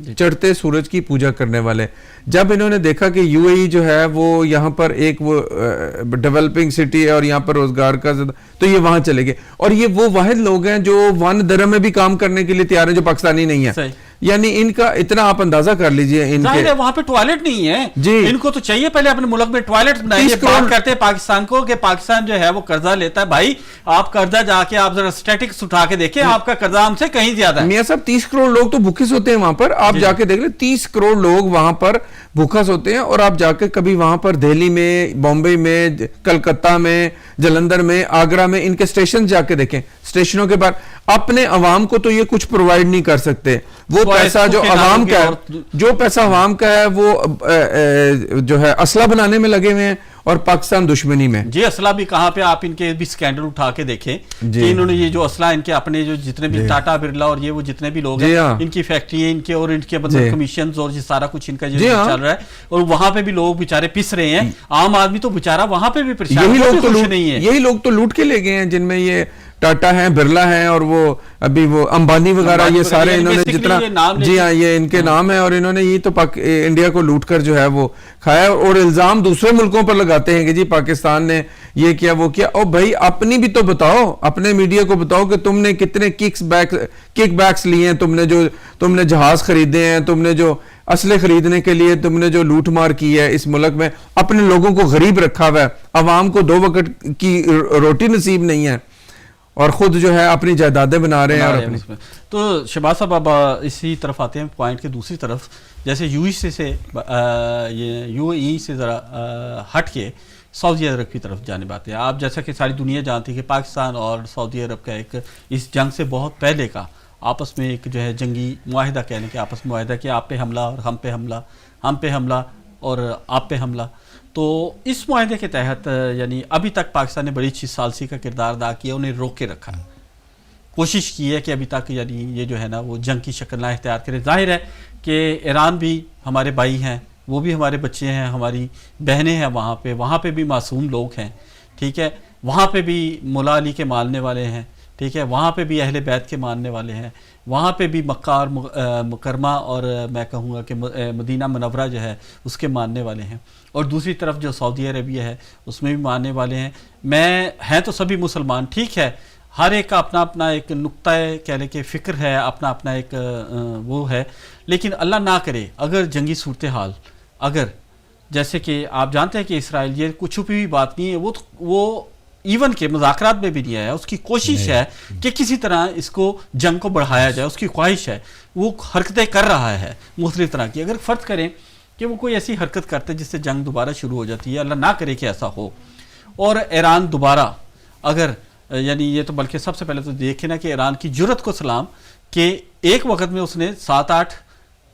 چڑھتے سورج کی پوجا کرنے والے. جب انہوں نے دیکھا کہ یو اے ای جو ہے وہ یہاں پر ایک وہ ڈیولپنگ سٹی ہے اور یہاں پر روزگار کا تو یہ وہاں چلے گئے. اور یہ وہ واحد لوگ ہیں جو 1 درہم میں بھی کام کرنے کے لیے تیار ہیں جو پاکستانی نہیں ہیں. یعنی ان کا اتنا آپ اندازہ کر لیجئے ان کے وہاں پہ ٹوائلٹ نہیں ہے جی. ان کو تو چاہیے پہلے اپنے ملک میں ٹوائلٹ بنائیے. بات کرتے ہیں پاکستان کو کہ پاکستان جو ہے وہ قرضہ لیتا ہے. بھائی آپ قرضہ جا کے آپ ذرا اسٹیٹکس اٹھا کے دیکھیں, آپ کا قرضہ ہم سے کہیں زیادہ ہے. میاں صاحب 30 کروڑ لوگ تو بھوکے سوتے ہیں وہاں پر. آپ جا کے دیکھ لیں 30 کروڑ لوگ وہاں پر بھوکا سوتے ہیں. اور آپ جا کے کبھی وہاں پر دہلی میں, بامبے میں, کلکتہ میں, جلندر میں, آگرہ میں ان کے اسٹیشن جا کے دیکھیں. اسٹیشنوں کے بعد اپنے عوام کو تو یہ کچھ پرووائڈ نہیں کر سکتے. وہ پیسہ جو عوام کا ہے, جو پیسہ عوام کا ہے وہ جو ہے اسلحہ بنانے میں لگے ہوئے ہیں اور پاکستان دشمنی میں. جی اسلحہ بھی کہاں پہ, آپ ان کے بھی سکینڈل اٹھا کے دیکھیں کہ انہوں نے یہ جو اسلحہ ان کے اپنے جو جتنے بھی ٹاٹا برلا اور یہ وہ جتنے بھی لوگ ہیں ان کی فیکٹری ہیں ان کے, اور ان کے مطلب کمیشنز اور یہ سارا کچھ ان کا جو چل رہا ہے, اور وہاں پہ بھی لوگ بیچارے پس رہے ہیں. عام آدمی تو بیچارہ وہاں پہ بھی پریشان ہے. یہی لوگ تو لوٹ کے لے گئے ہیں جن میں یہ ٹاٹا ہیں, برلا ہیں, اور وہ ابھی وہ امبانی وغیرہ, یہ سارے انہوں نے جتنا جی ہاں یہ ان کے نام ہے. اور انہوں نے یہ تو انڈیا کو لوٹ کر جو ہے وہ کھایا, اور الزام دوسرے ملکوں پر لگاتے ہیں کہ جی پاکستان نے یہ کیا وہ کیا. اور بھائی اپنی بھی تو بتاؤ, اپنے میڈیا کو بتاؤ کہ تم نے کتنے کک بیکس لیے ہیں, تم نے جہاز خریدے ہیں, تم نے جو اسلحے خریدنے کے لیے تم نے جو لوٹ مار کی ہے اس ملک میں, اپنے لوگوں کو غریب رکھا ہوا ہے, عوام کو 2 وقت کی روٹی نصیب نہیں ہے, اور خود جو ہے اپنی جائیدادیں بنا رہے ہیں. تو شہباز صاحب اب اسی طرف آتے ہیں پوائنٹ کے دوسری طرف. جیسے یو اے ای سے ذرا ہٹ کے سعودی عرب کی طرف جانب آتے ہیں. آپ جیسا کہ ساری دنیا جانتی ہے کہ پاکستان اور سعودی عرب کا ایک اس جنگ سے بہت پہلے کا آپس میں ایک جو ہے جنگی معاہدہ, کہنے کے آپس میں معاہدہ کہ آپ پہ حملہ اور ہم پہ حملہ, ہم پہ حملہ اور آپ پہ حملہ. تو اس معاہدے کے تحت یعنی ابھی تک پاکستان نے بڑی اچھی ثالثی کا کردار ادا کیا, انہیں روک کے رکھا, کوشش کی ہے کہ ابھی تک یعنی یہ جو ہے نا وہ جنگ کی شکل نہ اختیار کرے. ظاہر ہے کہ ایران بھی ہمارے بھائی ہیں, وہ بھی ہمارے بچے ہیں, ہماری بہنیں ہیں وہاں پہ بھی معصوم لوگ ہیں, ٹھیک ہے, وہاں پہ بھی مولا علی کے ماننے والے ہیں, ٹھیک ہے, وہاں پہ بھی اہل بیت کے ماننے والے ہیں, وہاں پہ بھی مکہ اور مکرمہ اور میں کہوں گا کہ مدینہ منورہ جو ہے اس کے ماننے والے ہیں, اور دوسری طرف جو سعودی عربیہ ہے اس میں بھی ماننے والے ہیں. ہیں تو سبھی مسلمان, ٹھیک ہے, ہر ایک کا اپنا اپنا ایک نقطہ کہہ لیں کہ فکر ہے, اپنا اپنا ایک وہ ہے. لیکن اللہ نہ کرے اگر جنگی صورتحال, اگر جیسے کہ آپ جانتے ہیں کہ اسرائیل یہ کچھ چھپی ہوئی بات نہیں ہے, وہ ایون کے مذاکرات میں بھی نہیں آیا, اس کی کوشش ہے کہ کسی طرح اس کو جنگ کو بڑھایا جائے, اس کی خواہش ہے, وہ حرکتیں کر رہا ہے مختلف طرح کی. اگر فرض کریں کہ وہ کوئی ایسی حرکت کرتے جس سے جنگ دوبارہ شروع ہو جاتی ہے, اللہ نہ کرے کہ ایسا ہو, اور ایران دوبارہ اگر یعنی یہ تو بلکہ سب سے پہلے تو دیکھیں نا کہ ایران کی جرت کو سلام کہ ایک وقت میں اس نے 7-8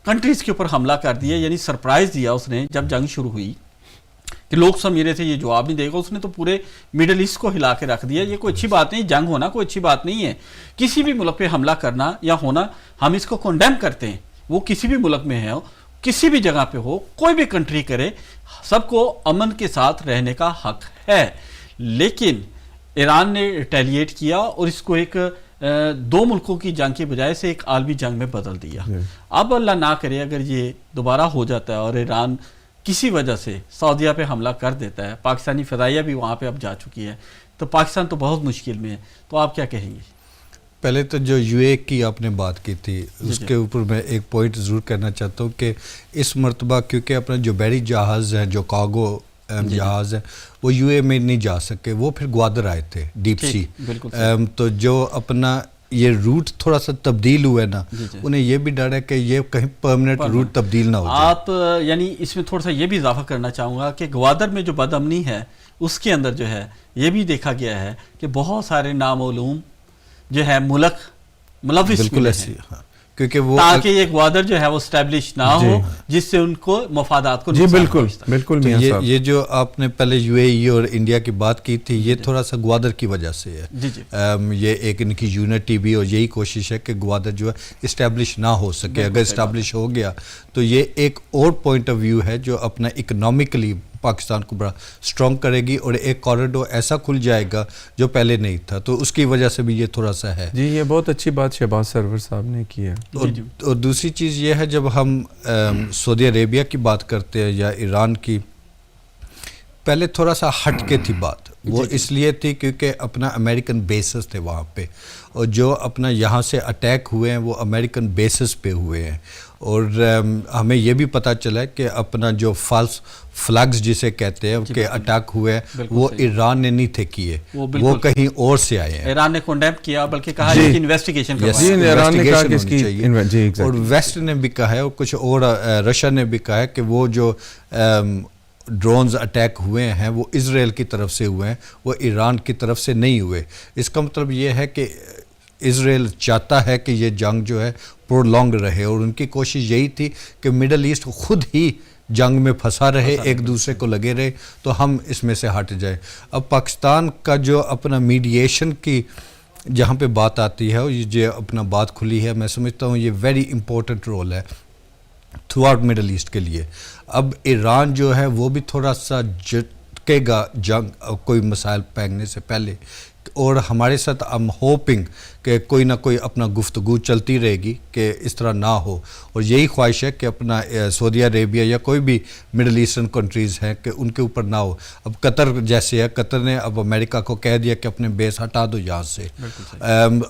کنٹریز کے اوپر حملہ کر دیا, یعنی سرپرائز دیا اس نے جب جنگ شروع ہوئی کہ لوگ سمجھ رہے تھے یہ جواب نہیں دے گا, اس نے تو پورے مڈل ایسٹ کو ہلا کے رکھ دیا. یہ کوئی اچھی بات نہیں, جنگ ہونا کوئی اچھی بات نہیں ہے, کسی بھی ملک پہ حملہ کرنا یا ہونا ہم اس کو کنڈیم کرتے ہیں, وہ کسی بھی ملک میں ہے, کسی بھی جگہ پہ ہو, کوئی بھی کنٹری کرے, سب کو امن کے ساتھ رہنے کا حق ہے. لیکن ایران نے ریٹیلیٹ کیا اور اس کو ایک 2 ملکوں کی جنگ کے بجائے سے ایک عالمی جنگ میں بدل دیا. اب اللہ نہ کرے اگر یہ دوبارہ ہو جاتا ہے اور ایران کسی وجہ سے سعودیہ پہ حملہ کر دیتا ہے, پاکستانی فضائیہ بھی وہاں پہ اب جا چکی ہے, تو پاکستان تو بہت مشکل میں ہے. تو آپ کیا کہیں گے؟ پہلے تو جو یو اے کی آپ نے بات کی تھی اس کے اوپر میں ایک پوائنٹ ضرور کرنا چاہتا ہوں کہ اس مرتبہ کیونکہ اپنا جو بحری جہاز ہیں, جو کارگو جہاز ہیں, وہ یو اے میں نہیں جا سکے, وہ پھر گوادر آئے تھے ڈیپ سی. تو جو اپنا یہ روٹ تھوڑا سا تبدیل ہوا ہے نا, انہیں یہ بھی ڈر ہے کہ یہ کہیں پرمنٹ روٹ تبدیل نہ ہو جائے. آپ یعنی اس میں تھوڑا سا یہ بھی اضافہ کرنا چاہوں گا کہ گوادر میں جو بد امنی ہے اس کے اندر جو ہے یہ بھی دیکھا گیا ہے کہ بہت سارے نامعلوم جو ہے ملک ملوث بالکل ایسی, کیونکہ وہ تاکہ یہ گوادر جو ہے وہ اسٹیبلش نہ ہو جس سے ان کو مفادات کو جی بالکل میاں صاحب. یہ جو آپ نے پہلے یو اے ای اور انڈیا کی بات کی تھی, یہ تھوڑا سا گوادر کی وجہ سے ہے. یہ ایک ان کی یونٹی بھی, اور یہی کوشش ہے کہ گوادر جو ہے اسٹیبلش نہ ہو سکے. اگر اسٹیبلش ہو گیا تو یہ ایک اور پوائنٹ آف ویو ہے جو اپنا اکنامکلی پاکستان کو بڑا اسٹرانگ کرے گی اور ایک کوریڈور ایسا کھل جائے گا جو پہلے نہیں تھا, تو اس کی وجہ سے بھی یہ تھوڑا سا ہے. جی یہ بہت اچھی بات شہباز سرور صاحب نے کی ہے. اور دوسری چیز یہ ہے, جب ہم سعودی عربیہ کی بات کرتے ہیں یا ایران کی, پہلے تھوڑا سا ہٹ کے تھی بات, وہ اس لیے تھی کیونکہ اپنا امریکن بیسز تھے وہاں پہ, اور جو اپنا یہاں سے اٹیک ہوئے ہیں وہ امریکن بیسز پہ ہوئے ہیں, اور ہمیں یہ بھی پتہ چلا ہے کہ اپنا جو فالس فلیگز جسے کہتے ہیں کہ اٹیک ہوئے ہیں وہ ایران نے نہیں تھے کیے, وہ کہیں اور سے آئے ہیں. ایران نے کنڈیم کیا بلکہ کہا ہے کہ انویسٹیگیشن چاہیے, اور ویسٹ نے بھی کہا ہے اور کچھ اور رشیا نے بھی کہا ہے کہ وہ جو ڈرونز اٹیک ہوئے ہیں وہ اسرائیل کی طرف سے ہوئے ہیں, وہ ایران کی طرف سے نہیں ہوئے. اس کا مطلب یہ ہے کہ اسرائیل چاہتا ہے کہ یہ جنگ جو ہے پرولونگ رہے, اور ان کی کوشش یہی تھی کہ مڈل ایسٹ خود ہی جنگ میں پھنسا رہے, ایک دوسرے کو لگے رہے, تو ہم اس میں سے ہٹ جائیں. اب پاکستان کا جو اپنا میڈییشن کی جہاں پہ بات آتی ہے, یہ جو اپنا بات کھلی ہے, میں سمجھتا ہوں یہ ویری امپورٹنٹ رول ہے تھرو آؤٹ مڈل ایسٹ کے لیے. اب ایران جو ہے وہ بھی تھوڑا سا جھٹکے گا جنگ کوئی مسائل پھینکنے سے پہلے, اور ہمارے ساتھ ہم ہوپنگ کہ کوئی نہ کوئی اپنا گفتگو چلتی رہے گی کہ اس طرح نہ ہو, اور یہی خواہش ہے کہ اپنا سعودی عربیہ یا کوئی بھی مڈل ایسٹرن کنٹریز ہیں کہ ان کے اوپر نہ ہو. اب قطر جیسے ہے, قطر نے اب امریکہ کو کہہ دیا کہ اپنے بیس ہٹا دو یہاں سے.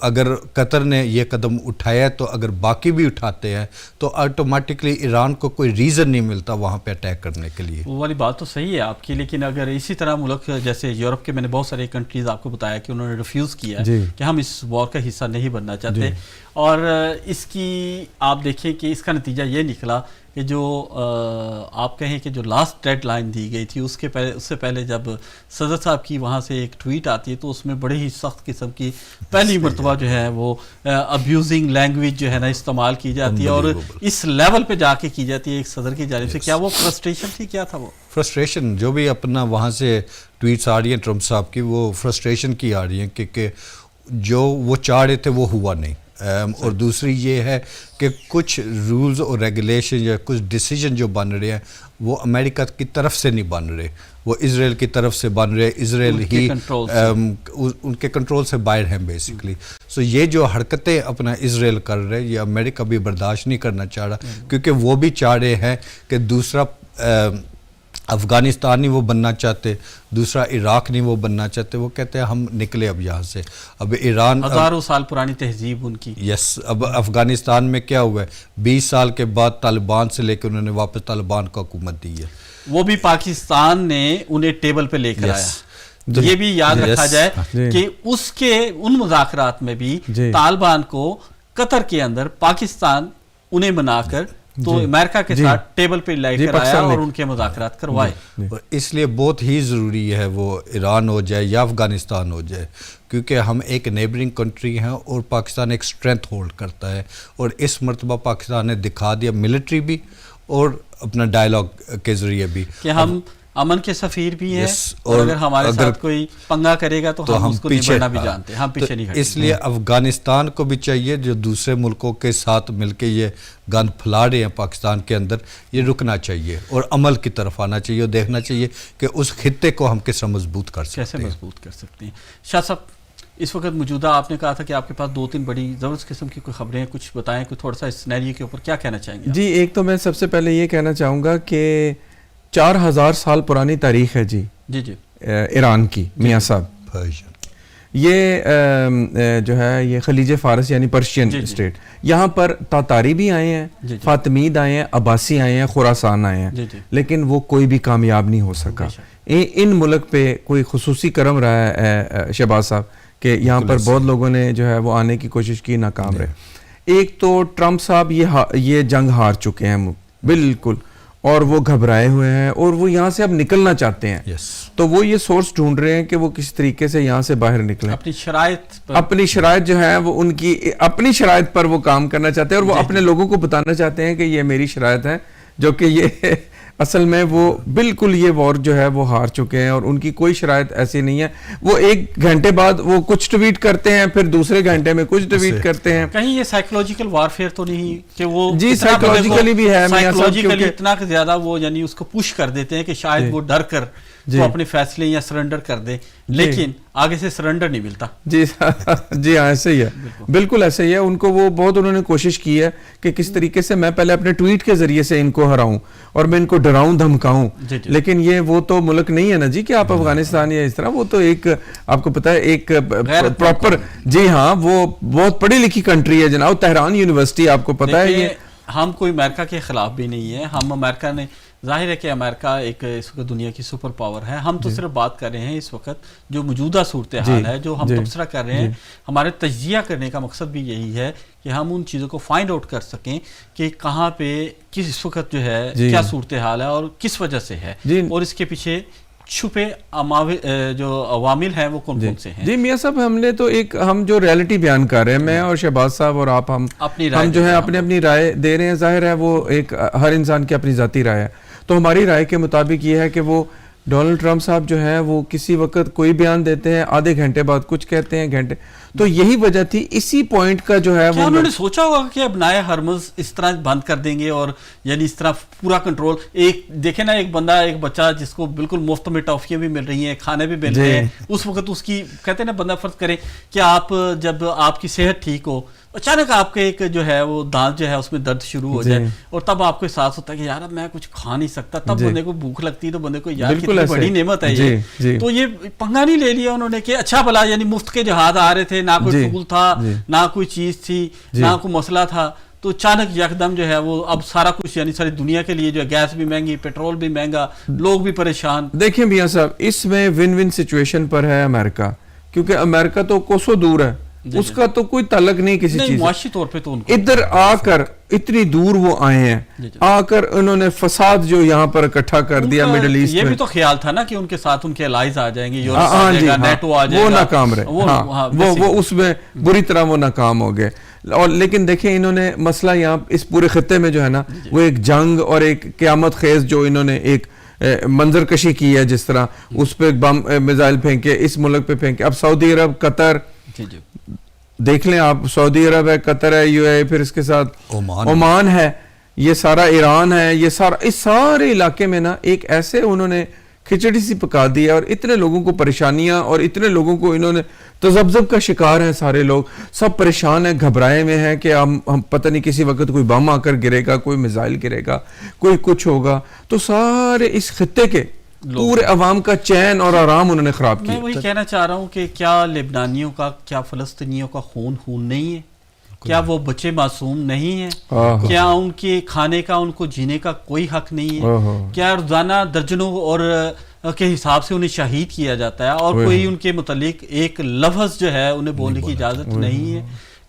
اگر قطر نے یہ قدم اٹھایا تو اگر باقی بھی اٹھاتے ہیں تو آٹومیٹکلی ایران کو کوئی ریزن نہیں ملتا وہاں پہ اٹیک کرنے کے لیے. وہ والی بات تو صحیح ہے آپ کی, لیکن اگر اسی طرح ملک جیسے یورپ کے, میں نے بہت سارے کنٹریز آپ کو بتایا کہ انہوں نے ریفیوز کیا کہ ہم اس وار کا حصہ نہیں بننا چاہتے, اور اس کی آپ دیکھیں کہ اس کا نتیجہ یہ نکلا کہ جو آپ کہیں کہ جو لاسٹ ڈیڈ لائن دی گئی تھی اس سے پہلے جب صدر صاحب کی وہاں سے ایک ٹویٹ آتی ہے تو اس میں بڑی ہی سخت قسم کی پہلی مرتبہ جو ہے وہ ابیوزنگ لینگویج جو ہے نا استعمال کی جاتی ہے, اور اس لیول پہ جا کے کی جاتی ہے ایک صدر کی جانب سے. کیا وہ فرسٹریشن تھی, کیا تھا وہ فرسٹریشن؟ جو بھی اپنا وہاں سے ٹویٹس آ رہی ہیں ٹرمپ صاحب کی, وہ فرسٹریشن کی آ رہی ہیں کہ جو وہ چاہ رہے تھے وہ ہوا نہیں. اور دوسری یہ ہے کہ کچھ رولز اور ریگولیشن یا کچھ ڈیسیجن جو بن رہے ہیں وہ امریکہ کی طرف سے نہیں بن رہے, وہ اسرائیل کی طرف سے بن رہے, اسرائیل ہی ان کے کنٹرول سے باہر ہیں بیسیکلی. سو یہ جو حرکتیں اپنا اسرائیل کر رہے ہیں یہ امریکہ بھی برداشت نہیں کرنا چاہ رہا, کیونکہ وہ بھی چاہ رہے ہیں کہ دوسرا افغانستان نہیں وہ بننا چاہتے, دوسرا عراق نہیں وہ بننا چاہتے, وہ کہتے ہیں ہم نکلے اب یہاں سے. اب ایران ہزاروں سال پرانی تہذیب ان کی, اب افغانستان میں کیا ہوا ہے, 20 سال کے بعد طالبان سے لے کے انہوں نے واپس طالبان کو حکومت دی ہے, وہ بھی پاکستان نے انہیں ٹیبل پہ لے کر آیا. یہ بھی یاد رکھا جائے کہ اس کے ان مذاکرات میں بھی طالبان کو قطر کے اندر پاکستان انہیں بنا کر تو امریکہ کے ساتھ ٹیبل پہ لے کر آیا اور ان کے مذاکرات کروائے. اس لیے بہت ہی ضروری ہے وہ ایران ہو جائے یا افغانستان ہو جائے, کیونکہ ہم ایک نیبرنگ کنٹری ہیں اور پاکستان ایک اسٹرینتھ ہولڈ کرتا ہے, اور اس مرتبہ پاکستان نے دکھا دیا ملٹری بھی اور اپنا ڈائلاگ کے ذریعے بھی کہ ہم امن کے سفیر بھی ہیں, اور اگر ہمارے ساتھ کوئی پنگا کرے گا تو ہم اس کو نبڑنا بھی جانتے ہیں, ہم پیچھے نہیں ہٹیں. اس لیے افغانستان کو بھی چاہیے جو دوسرے ملکوں کے ساتھ مل کے یہ گند پھیلا رہے ہیں پاکستان کے اندر, یہ رکنا چاہیے اور عمل کی طرف آنا چاہیے, اور دیکھنا چاہیے کہ اس خطے کو ہم کس طرح مضبوط کر سکتے ہیں, کیسے مضبوط کر سکتے ہیں. شاہ صاحب اس وقت موجودہ آپ نے کہا تھا کہ آپ کے پاس 2-3 بڑی زبردست قسم کی کوئی خبریں ہیں, کچھ بتائیں, کوئی تھوڑا سا اس سینیریو کے اوپر کیا کہنا چاہیں گے؟ جی ایک تو میں سب سے پہلے یہ کہنا چاہوں گا کہ 4000 سال پرانی تاریخ ہے جی ایران کی, میاں صاحب یہ جو ہے یہ خلیج فارس یعنی پرشین اسٹیٹ, یہاں پر تاتاری بھی آئے ہیں, فاطمید آئے ہیں, عباسی آئے ہیں, خراسان آئے ہیں, لیکن وہ کوئی بھی کامیاب نہیں ہو سکا. ان ملک پہ کوئی خصوصی کرم رہا ہے شہباز صاحب کہ یہاں پر بہت لوگوں نے جو ہے وہ آنے کی کوشش کی, ناکام رہے. ایک تو ٹرمپ صاحب یہ جنگ ہار چکے ہیں بالکل, اور وہ گھبرائے ہوئے ہیں اور وہ یہاں سے اب نکلنا چاہتے ہیں. تو وہ یہ سورس ڈھونڈ رہے ہیں کہ وہ کس طریقے سے یہاں سے باہر نکلیں. اپنی شرائط جو ہے وہ ان کی اپنی شرائط پر وہ کام کرنا چاہتے ہیں, اور وہ اپنے لوگوں کو بتانا چاہتے ہیں کہ یہ میری شرائط ہے, جو کہ یہ اصل میں وہ بالکل یہ وار جو ہے وہ ہار چکے ہیں اور ان کی کوئی شرائط ایسی نہیں ہے. وہ ایک گھنٹے بعد وہ کچھ ٹویٹ کرتے ہیں, پھر دوسرے گھنٹے میں کچھ ٹویٹ کرتے ہیں. کہیں یہ سائیکولوجیکل وارفیئر تو نہیں کہ وہ جی سائیکولوجیکلی بھی ہے سائیکولوجیکلی اتنا زیادہ وہ یعنی اس کو پش کر دیتے ہیں کہ شاید وہ ڈر کر وہ اپنے فیصلے یا سرنڈر کر دے, لیکن آگے سے سرنڈر نہیں ملتا. جی جی ہاں ایسے ہی ہے, بالکل ایسے ہی ہے. ان کو وہ بہت انہوں نے کوشش کی ہے کہ کس طریقے سے میں پہلے اپنے ٹویٹ کے ذریعے سے ان کو ہراؤں اور میں ان کو ڈراؤں دھمکاؤں, لیکن یہ وہ تو ملک نہیں ہے نا جی کہ آپ افغانستان یا اس طرح, وہ تو ایک آپ کو پتا ہے ایک پراپر, جی ہاں وہ بہت پڑھی لکھی کنٹری ہے جناب, تہران یونیورسٹی آپ کو پتا ہے. یہ ہم کوئی امریکہ کے خلاف بھی نہیں ہے, ہم امریکہ نے ظاہر ہے کہ امریکہ ایک اس وقت دنیا کی سپر پاور ہے. ہم تو صرف بات کر رہے ہیں اس وقت جو موجودہ صورتحال ہے, جو ہم تبصرہ کر رہے ہیں. ہمارے تجزیہ کرنے کا مقصد بھی یہی ہے کہ ہم ان چیزوں کو فائنڈ آؤٹ کر سکیں کہ کہاں پہ کس وقت جو ہے کیا صورتحال ہے اور کس وجہ سے ہے, اور اس کے پیچھے چھپے جو عوامل ہیں وہ کون کون سے ہیں. جی میاں صاحب, ہم نے تو ایک ہم جو ریالٹی بیان کر رہے ہیں, میں اور شہباز صاحب اور آپ, ہم جو ہے اپنی رائے دے رہے ہیں. ظاہر ہے وہ ایک ہر انسان کی اپنی ذاتی رائے ہے. تو ہماری رائے کے مطابق یہ ہے کہ وہ ڈونلڈ ٹرمپ صاحب جو ہیں وہ کسی وقت کوئی بیان دیتے ہیں, آدھے گھنٹے بعد کچھ کہتے ہیں گھنٹے, تو یہی وجہ تھی. اسی پوائنٹ کا جو ہے وہ انہوں نے سوچا ہوگا کہ اب نئے ہرمز اس طرح بند کر دیں گے اور یعنی اس طرح پورا کنٹرول. ایک دیکھیں نا, ایک بندہ ایک بچہ جس کو بالکل مفت میں ٹافیاں بھی مل رہی ہیں, کھانے بھی مل رہے ہیں, اس وقت اس کی کہتے ہیں نا, بندہ فرض کرے کہ آپ جب آپ کی صحت ٹھیک ہو, اچانک آپ کے ایک جو ہے وہ دانت جو ہے اس میں درد شروع ہو جائے, اور تب آپ کو احساس ہوتا ہے کہ یار اب میں کچھ کھا نہیں سکتا, تب بندے کو بھوک لگتی ہے تو بندے کو یار کتنی بڑی نعمت ہے یہ. تو یہ پنگا نہیں لے لیا انہوں نے کہ اچھا بھلا یعنی مفت کے جہاز آ رہے تھے, نہ کوئی ٹول تھا, نہ کوئی چیز تھی, نہ کوئی مسئلہ تھا, تو اچانک یکدم جو ہے وہ اب سارا کچھ یعنی ساری دنیا کے لیے جو ہے گیس بھی مہنگی, پیٹرول بھی مہنگا, لوگ بھی پریشان. دیکھیں میاں صاحب, اس میں ون ون سچویشن پر ہے امریکہ, کیونکہ امریکہ تو کوسوں دور ہے, اس کا تو کوئی تعلق نہیں کسی چیز, معاشی طور پہ تو ان کو ادھر آ کر اتنی دور وہ آئے ہیں, آ کر انہوں نے فساد جو یہاں پر اکٹھا کر دیا مڈل ایسٹ میں. یہ بھی تو خیال تھا نا کہ ان کے ساتھ ان کے الائز آ جائیں گے, یورپ آ جائے گا, نیٹو آ جائے گا, وہ ناکام رہے, وہ اس میں بری طرح وہ ناکام ہو گئے. اور لیکن دیکھیں انہوں نے مسئلہ یہاں اس پورے خطے میں جو ہے نا وہ ایک جنگ اور ایک قیامت خیز جو انہوں نے ایک منظر کشی کی ہے, جس طرح اس پہ بم میزائل پھینکے, اس ملک پہ پھینکے. اب سعودی عرب, قطر, دیکھ لیں آپ, سعودی عرب ہے, قطر ہے, یو اے, پھر اس کے ساتھ عمان ہے, یہ سارا ایران ہے, یہ سارا اس سارے علاقے میں نا ایک ایسے انہوں نے کھچڑی سی پکا دی ہے, اور اتنے لوگوں کو پریشانیاں, اور اتنے لوگوں کو انہوں نے تذبذب کا شکار ہیں. سارے لوگ سب پریشان ہیں, گھبرائے میں ہیں کہ ہم پتہ نہیں کسی وقت کوئی بم آ کر گرے گا, کوئی میزائل گرے گا, کوئی کچھ ہوگا. تو سارے اس خطے کے پورے عوام کا چین اور آرام انہوں نے خراب کیا. میں وہی کہنا چاہ رہا ہوں کہ کیا لبنانیوں کا, کیا فلسطینیوں کا خون نہیں ہے؟ کیا وہ بچے معصوم نہیں ہیں؟ کیا ان کے کھانے کا, ان کو جینے کا کوئی حق نہیں ہے؟ کیا روزانہ درجنوں اور کے حساب سے انہیں شہید کیا جاتا ہے اور کوئی ان کے متعلق ایک لفظ جو ہے انہیں بولنے کی اجازت نہیں ہے؟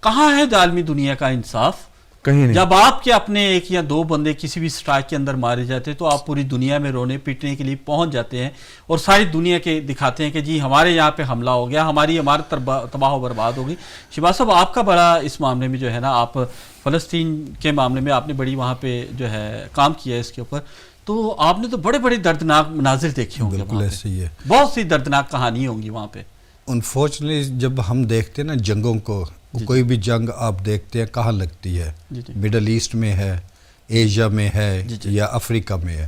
کہاں ہے عالمی دنیا کا انصاف؟ کہیں نہیں. جب آپ کے اپنے ایک یا دو بندے کسی بھی سٹرائک کے اندر مارے جاتے ہیں تو آپ پوری دنیا میں رونے پیٹنے کے لیے پہنچ جاتے ہیں اور ساری دنیا کے دکھاتے ہیں کہ جی ہمارے یہاں پہ حملہ ہو گیا, ہماری عمارت تباہ و برباد ہوگی. شہباز صاحب, آپ کا بڑا اس معاملے میں جو ہے نا, آپ فلسطین کے معاملے میں آپ نے بڑی وہاں پہ جو ہے کام کیا ہے اس کے اوپر, تو آپ نے تو بڑے بڑے دردناک مناظر دیکھے ہوں گے, بالکل ایسے ہی ہے, بہت سی دردناک کہانی ہوں گی وہاں پہ. انفارچونیٹلی جب ہم دیکھتے ہیں نا جنگوں کو, کوئی بھی جنگ آپ دیکھتے ہیں کہاں لگتی ہے, مڈل ایسٹ میں ہے, ایشیا میں ہے, یا افریقہ میں ہے.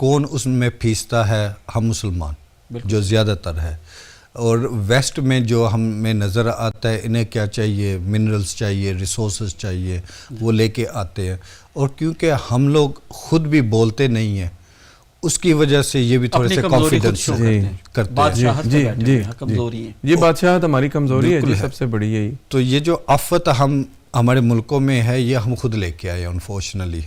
کون اس میں پھیستا ہے؟ ہم مسلمان جو زیادہ تر ہے. اور ویسٹ میں جو ہمیں نظر آتا ہے, انہیں کیا چاہیے, منرلز چاہیے, ریسورسز چاہیے, وہ لے کے آتے ہیں. اور کیونکہ ہم لوگ خود بھی بولتے نہیں ہیں, اس کی وجہ سے یہ بھی تھوڑے سے کانفیڈنس کرتے ہیں. یہ بادشاہت ہماری کمزوری ہے جی, سب سے بڑی یہی. تو یہ جو آفت ہمارے ملکوں میں ہے, یہ ہم خود لے کے آئے انفارچونیٹلی.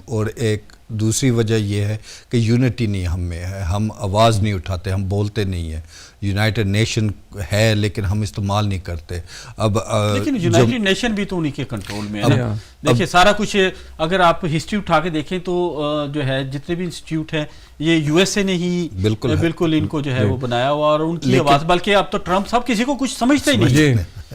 اور ایک دوسری وجہ یہ ہے کہ یونٹی نہیں ہم میں ہے, ہم آواز نہیں اٹھاتے, ہم بولتے نہیں ہیں. یونائٹڈ نیشن ہے لیکن ہم استعمال نہیں کرتے. اب لیکن یونائٹڈ نیشن بھی تو انہی کے کنٹرول میں ہے. دیکھیں سارا کچھ اگر آپ ہسٹری اٹھا کے دیکھیں تو جو ہے جتنے بھی انسٹیٹیوٹ ہیں یہ یو ایس اے نے ہی بالکل ان کو جو ہے وہ بنایا ہوا, اور ان کی آواز, بلکہ اب تو ٹرمپ صاحب کسی کو کچھ سمجھتے ہی نہیں.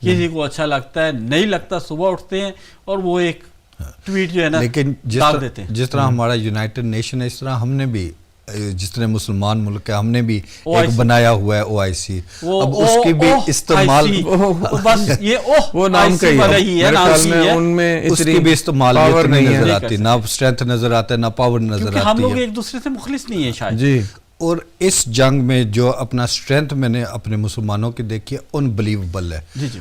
کسی کو اچھا لگتا ہے نہیں لگتا, صبح اٹھتے ہیں اور وہ ایک ٹویٹ جو ہے نا لیکن ڈال دیتے ہیں. جس طرح ہمارا یونائٹڈ نیشن ہے اس طرح ہم نے بھی, جس طرح مسلمان ملک ہے ہم نے بھی ایک بنایا ہوا ہے OIC, اب اس کی بھی استعمال بس یہ وہ نام کا ہی ہے, میرے خیال میں ان میں اس کی بھی استعمال نہیں نظر آتی, نہ اسٹرینتھ نظر آتا ہے نہ پاور نظر آتی ہے, ہم لوگ ایک دوسرے سے مخلص نہیں ہیں شاید. جی, اور اس جنگ میں جو اپنا اسٹرینتھ میں نے اپنے مسلمانوں کی دیکھی ہے انبلیویبل ہے.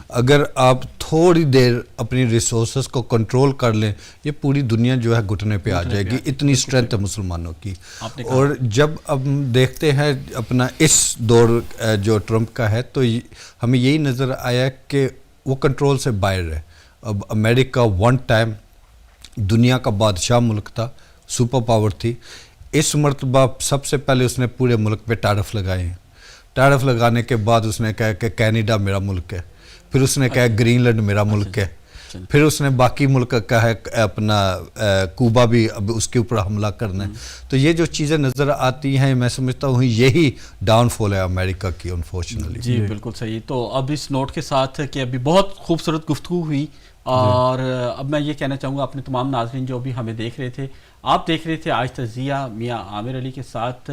اگر آپ تھوڑی دیر اپنی ریسورسز کو کنٹرول کر لیں یہ پوری دنیا جو ہے گھٹنے پہ آ جائے گی, اتنی اسٹرینتھ ہے مسلمانوں کی. اور جب اب دیکھتے ہیں اپنا اس دور جو ٹرمپ کا ہے تو ہمیں یہی نظر آیا کہ وہ کنٹرول سے باہر ہے. اب امریکہ ون ٹائم دنیا کا بادشاہ ملک تھا, سپر پاور تھی, اس مرتبہ سب سے پہلے اس نے پورے ملک پہ ٹیرف لگائے ہیں. ٹیرف لگانے کے بعد اس نے کہا کہ کینیڈا میرا ملک ہے, پھر اس نے کہا گرین لینڈ میرا ملک ہے, پھر اس نے باقی ملک کہا ہے اپنا کوبا بھی اب اس کے اوپر حملہ کرنا ہے. تو یہ جو چیزیں نظر آتی ہیں میں سمجھتا ہوں یہی ڈاؤن فال ہے امریکہ کی انفارچونیٹلی. جی بالکل صحیح. تو اب اس نوٹ کے ساتھ کہ ابھی بہت خوبصورت گفتگو ہوئی, اور اب میں یہ کہنا چاہوں گا اپنے تمام ناظرین جو بھی ہمیں دیکھ رہے تھے, آپ دیکھ رہے تھے آج تجزیہ میاں عامر علی کے ساتھ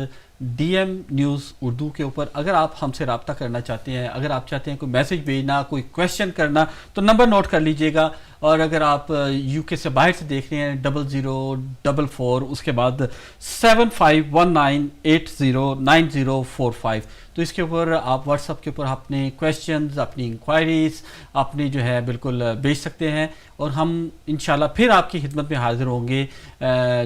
DM نیوز اردو کے اوپر. اگر آپ ہم سے رابطہ کرنا چاہتے ہیں, اگر آپ چاہتے ہیں کوئی میسج بھیجنا, کوئی کویشچن کرنا, تو نمبر نوٹ کر لیجئے گا. اور اگر آپ UK سے باہر سے دیکھ رہے ہیں 0044 اس کے بعد 7519809045, تو اس کے اوپر آپ واٹس ایپ کے اوپر اپنے کویشچنز, اپنی انکوائریز اپنی جو ہے بالکل بھیج سکتے ہیں, اور ہم انشاءاللہ پھر آپ کی خدمت میں حاضر ہوں گے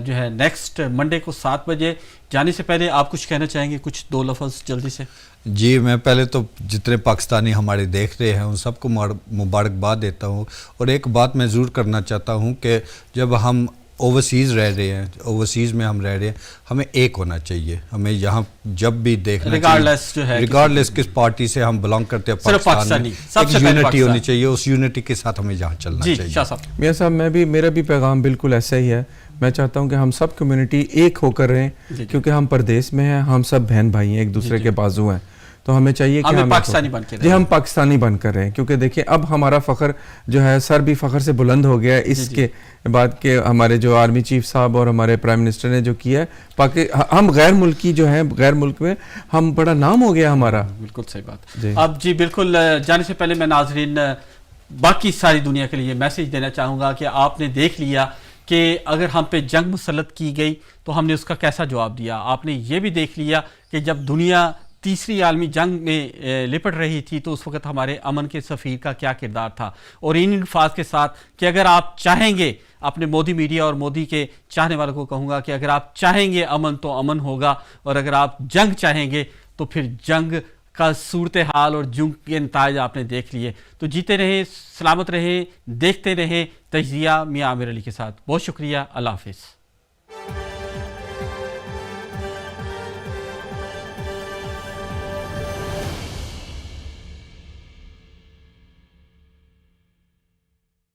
جو ہے نیکسٹ منڈے کو 7 بجے. جانے سے پہلے آپ کچھ کہنا چاہیں گے, کچھ 2 لفظ جلدی سے؟ جی, میں پہلے تو جتنے پاکستانی ہمارے دیکھ رہے ہیں ان سب کو مبارکباد دیتا ہوں, اور ایک بات میں ضرور کرنا چاہتا ہوں کہ جب ہم اوورسیز رہ رہے ہیں, اوورسیز میں ہم رہ رہے ہیں, ہمیں ایک ہونا چاہیے. ہمیں یہاں جب بھی دیکھنا چاہیے ریگارڈلیس کس پارٹی سے ہم بلانگ کرتے ہیں, پاکستان میں ایک یونٹی ہونی چاہیے, اس یونٹی کے ساتھ ہمیں یہاں چلنا چاہیے. شاہ صاحب. میاں صاحب میرا بھی پیغام بالکل ایسا ہی ہے. میں چاہتا ہوں کہ ہم سب کمیونٹی ایک ہو کر رہیں, کیونکہ ہم پردیس میں ہیں, ہم سب بہن بھائی ہیں, ایک دوسرے کے بازو ہیں, تو ہمیں چاہیے کہ ہم پاکستانی بن کے رہیں. جی, ہم پاکستانی بن کر رہیں, کیونکہ دیکھیں اب ہمارا فخر جو ہے سر بھی فخر سے بلند ہو گیا ہے اس کے بعد کہ ہمارے جو آرمی چیف صاحب اور ہمارے پرائم منسٹر نے جو کیا ہے, ہم غیر ملکی جو ہیں, غیر ملک میں ہم بڑا نام ہو گیا ہمارا. بالکل صحیح بات. اب جی بالکل جانے سے پہلے میں ناظرین باقی ساری دنیا کے لیے میسج دینا چاہوں گا کہ آپ نے دیکھ لیا کہ اگر ہم پہ جنگ مسلط کی گئی تو ہم نے اس کا کیسا جواب دیا. آپ نے یہ بھی دیکھ لیا کہ جب دنیا تیسری عالمی جنگ میں لپٹ رہی تھی تو اس وقت ہمارے امن کے سفیر کا کیا کردار تھا. اور ان الفاظ کے ساتھ کہ اگر آپ چاہیں گے, اپنے مودی میڈیا اور مودی کے چاہنے والوں کو کہوں گا کہ اگر آپ چاہیں گے امن تو امن ہوگا, اور اگر آپ جنگ چاہیں گے تو پھر جنگ کا صورتحال اور جنگ کے نتائج آپ نے دیکھ لیے. تو جیتے رہیں, سلامت رہیں, دیکھتے رہیں تجزیہ میاں عامر علی کے ساتھ. بہت شکریہ, اللہ حافظ.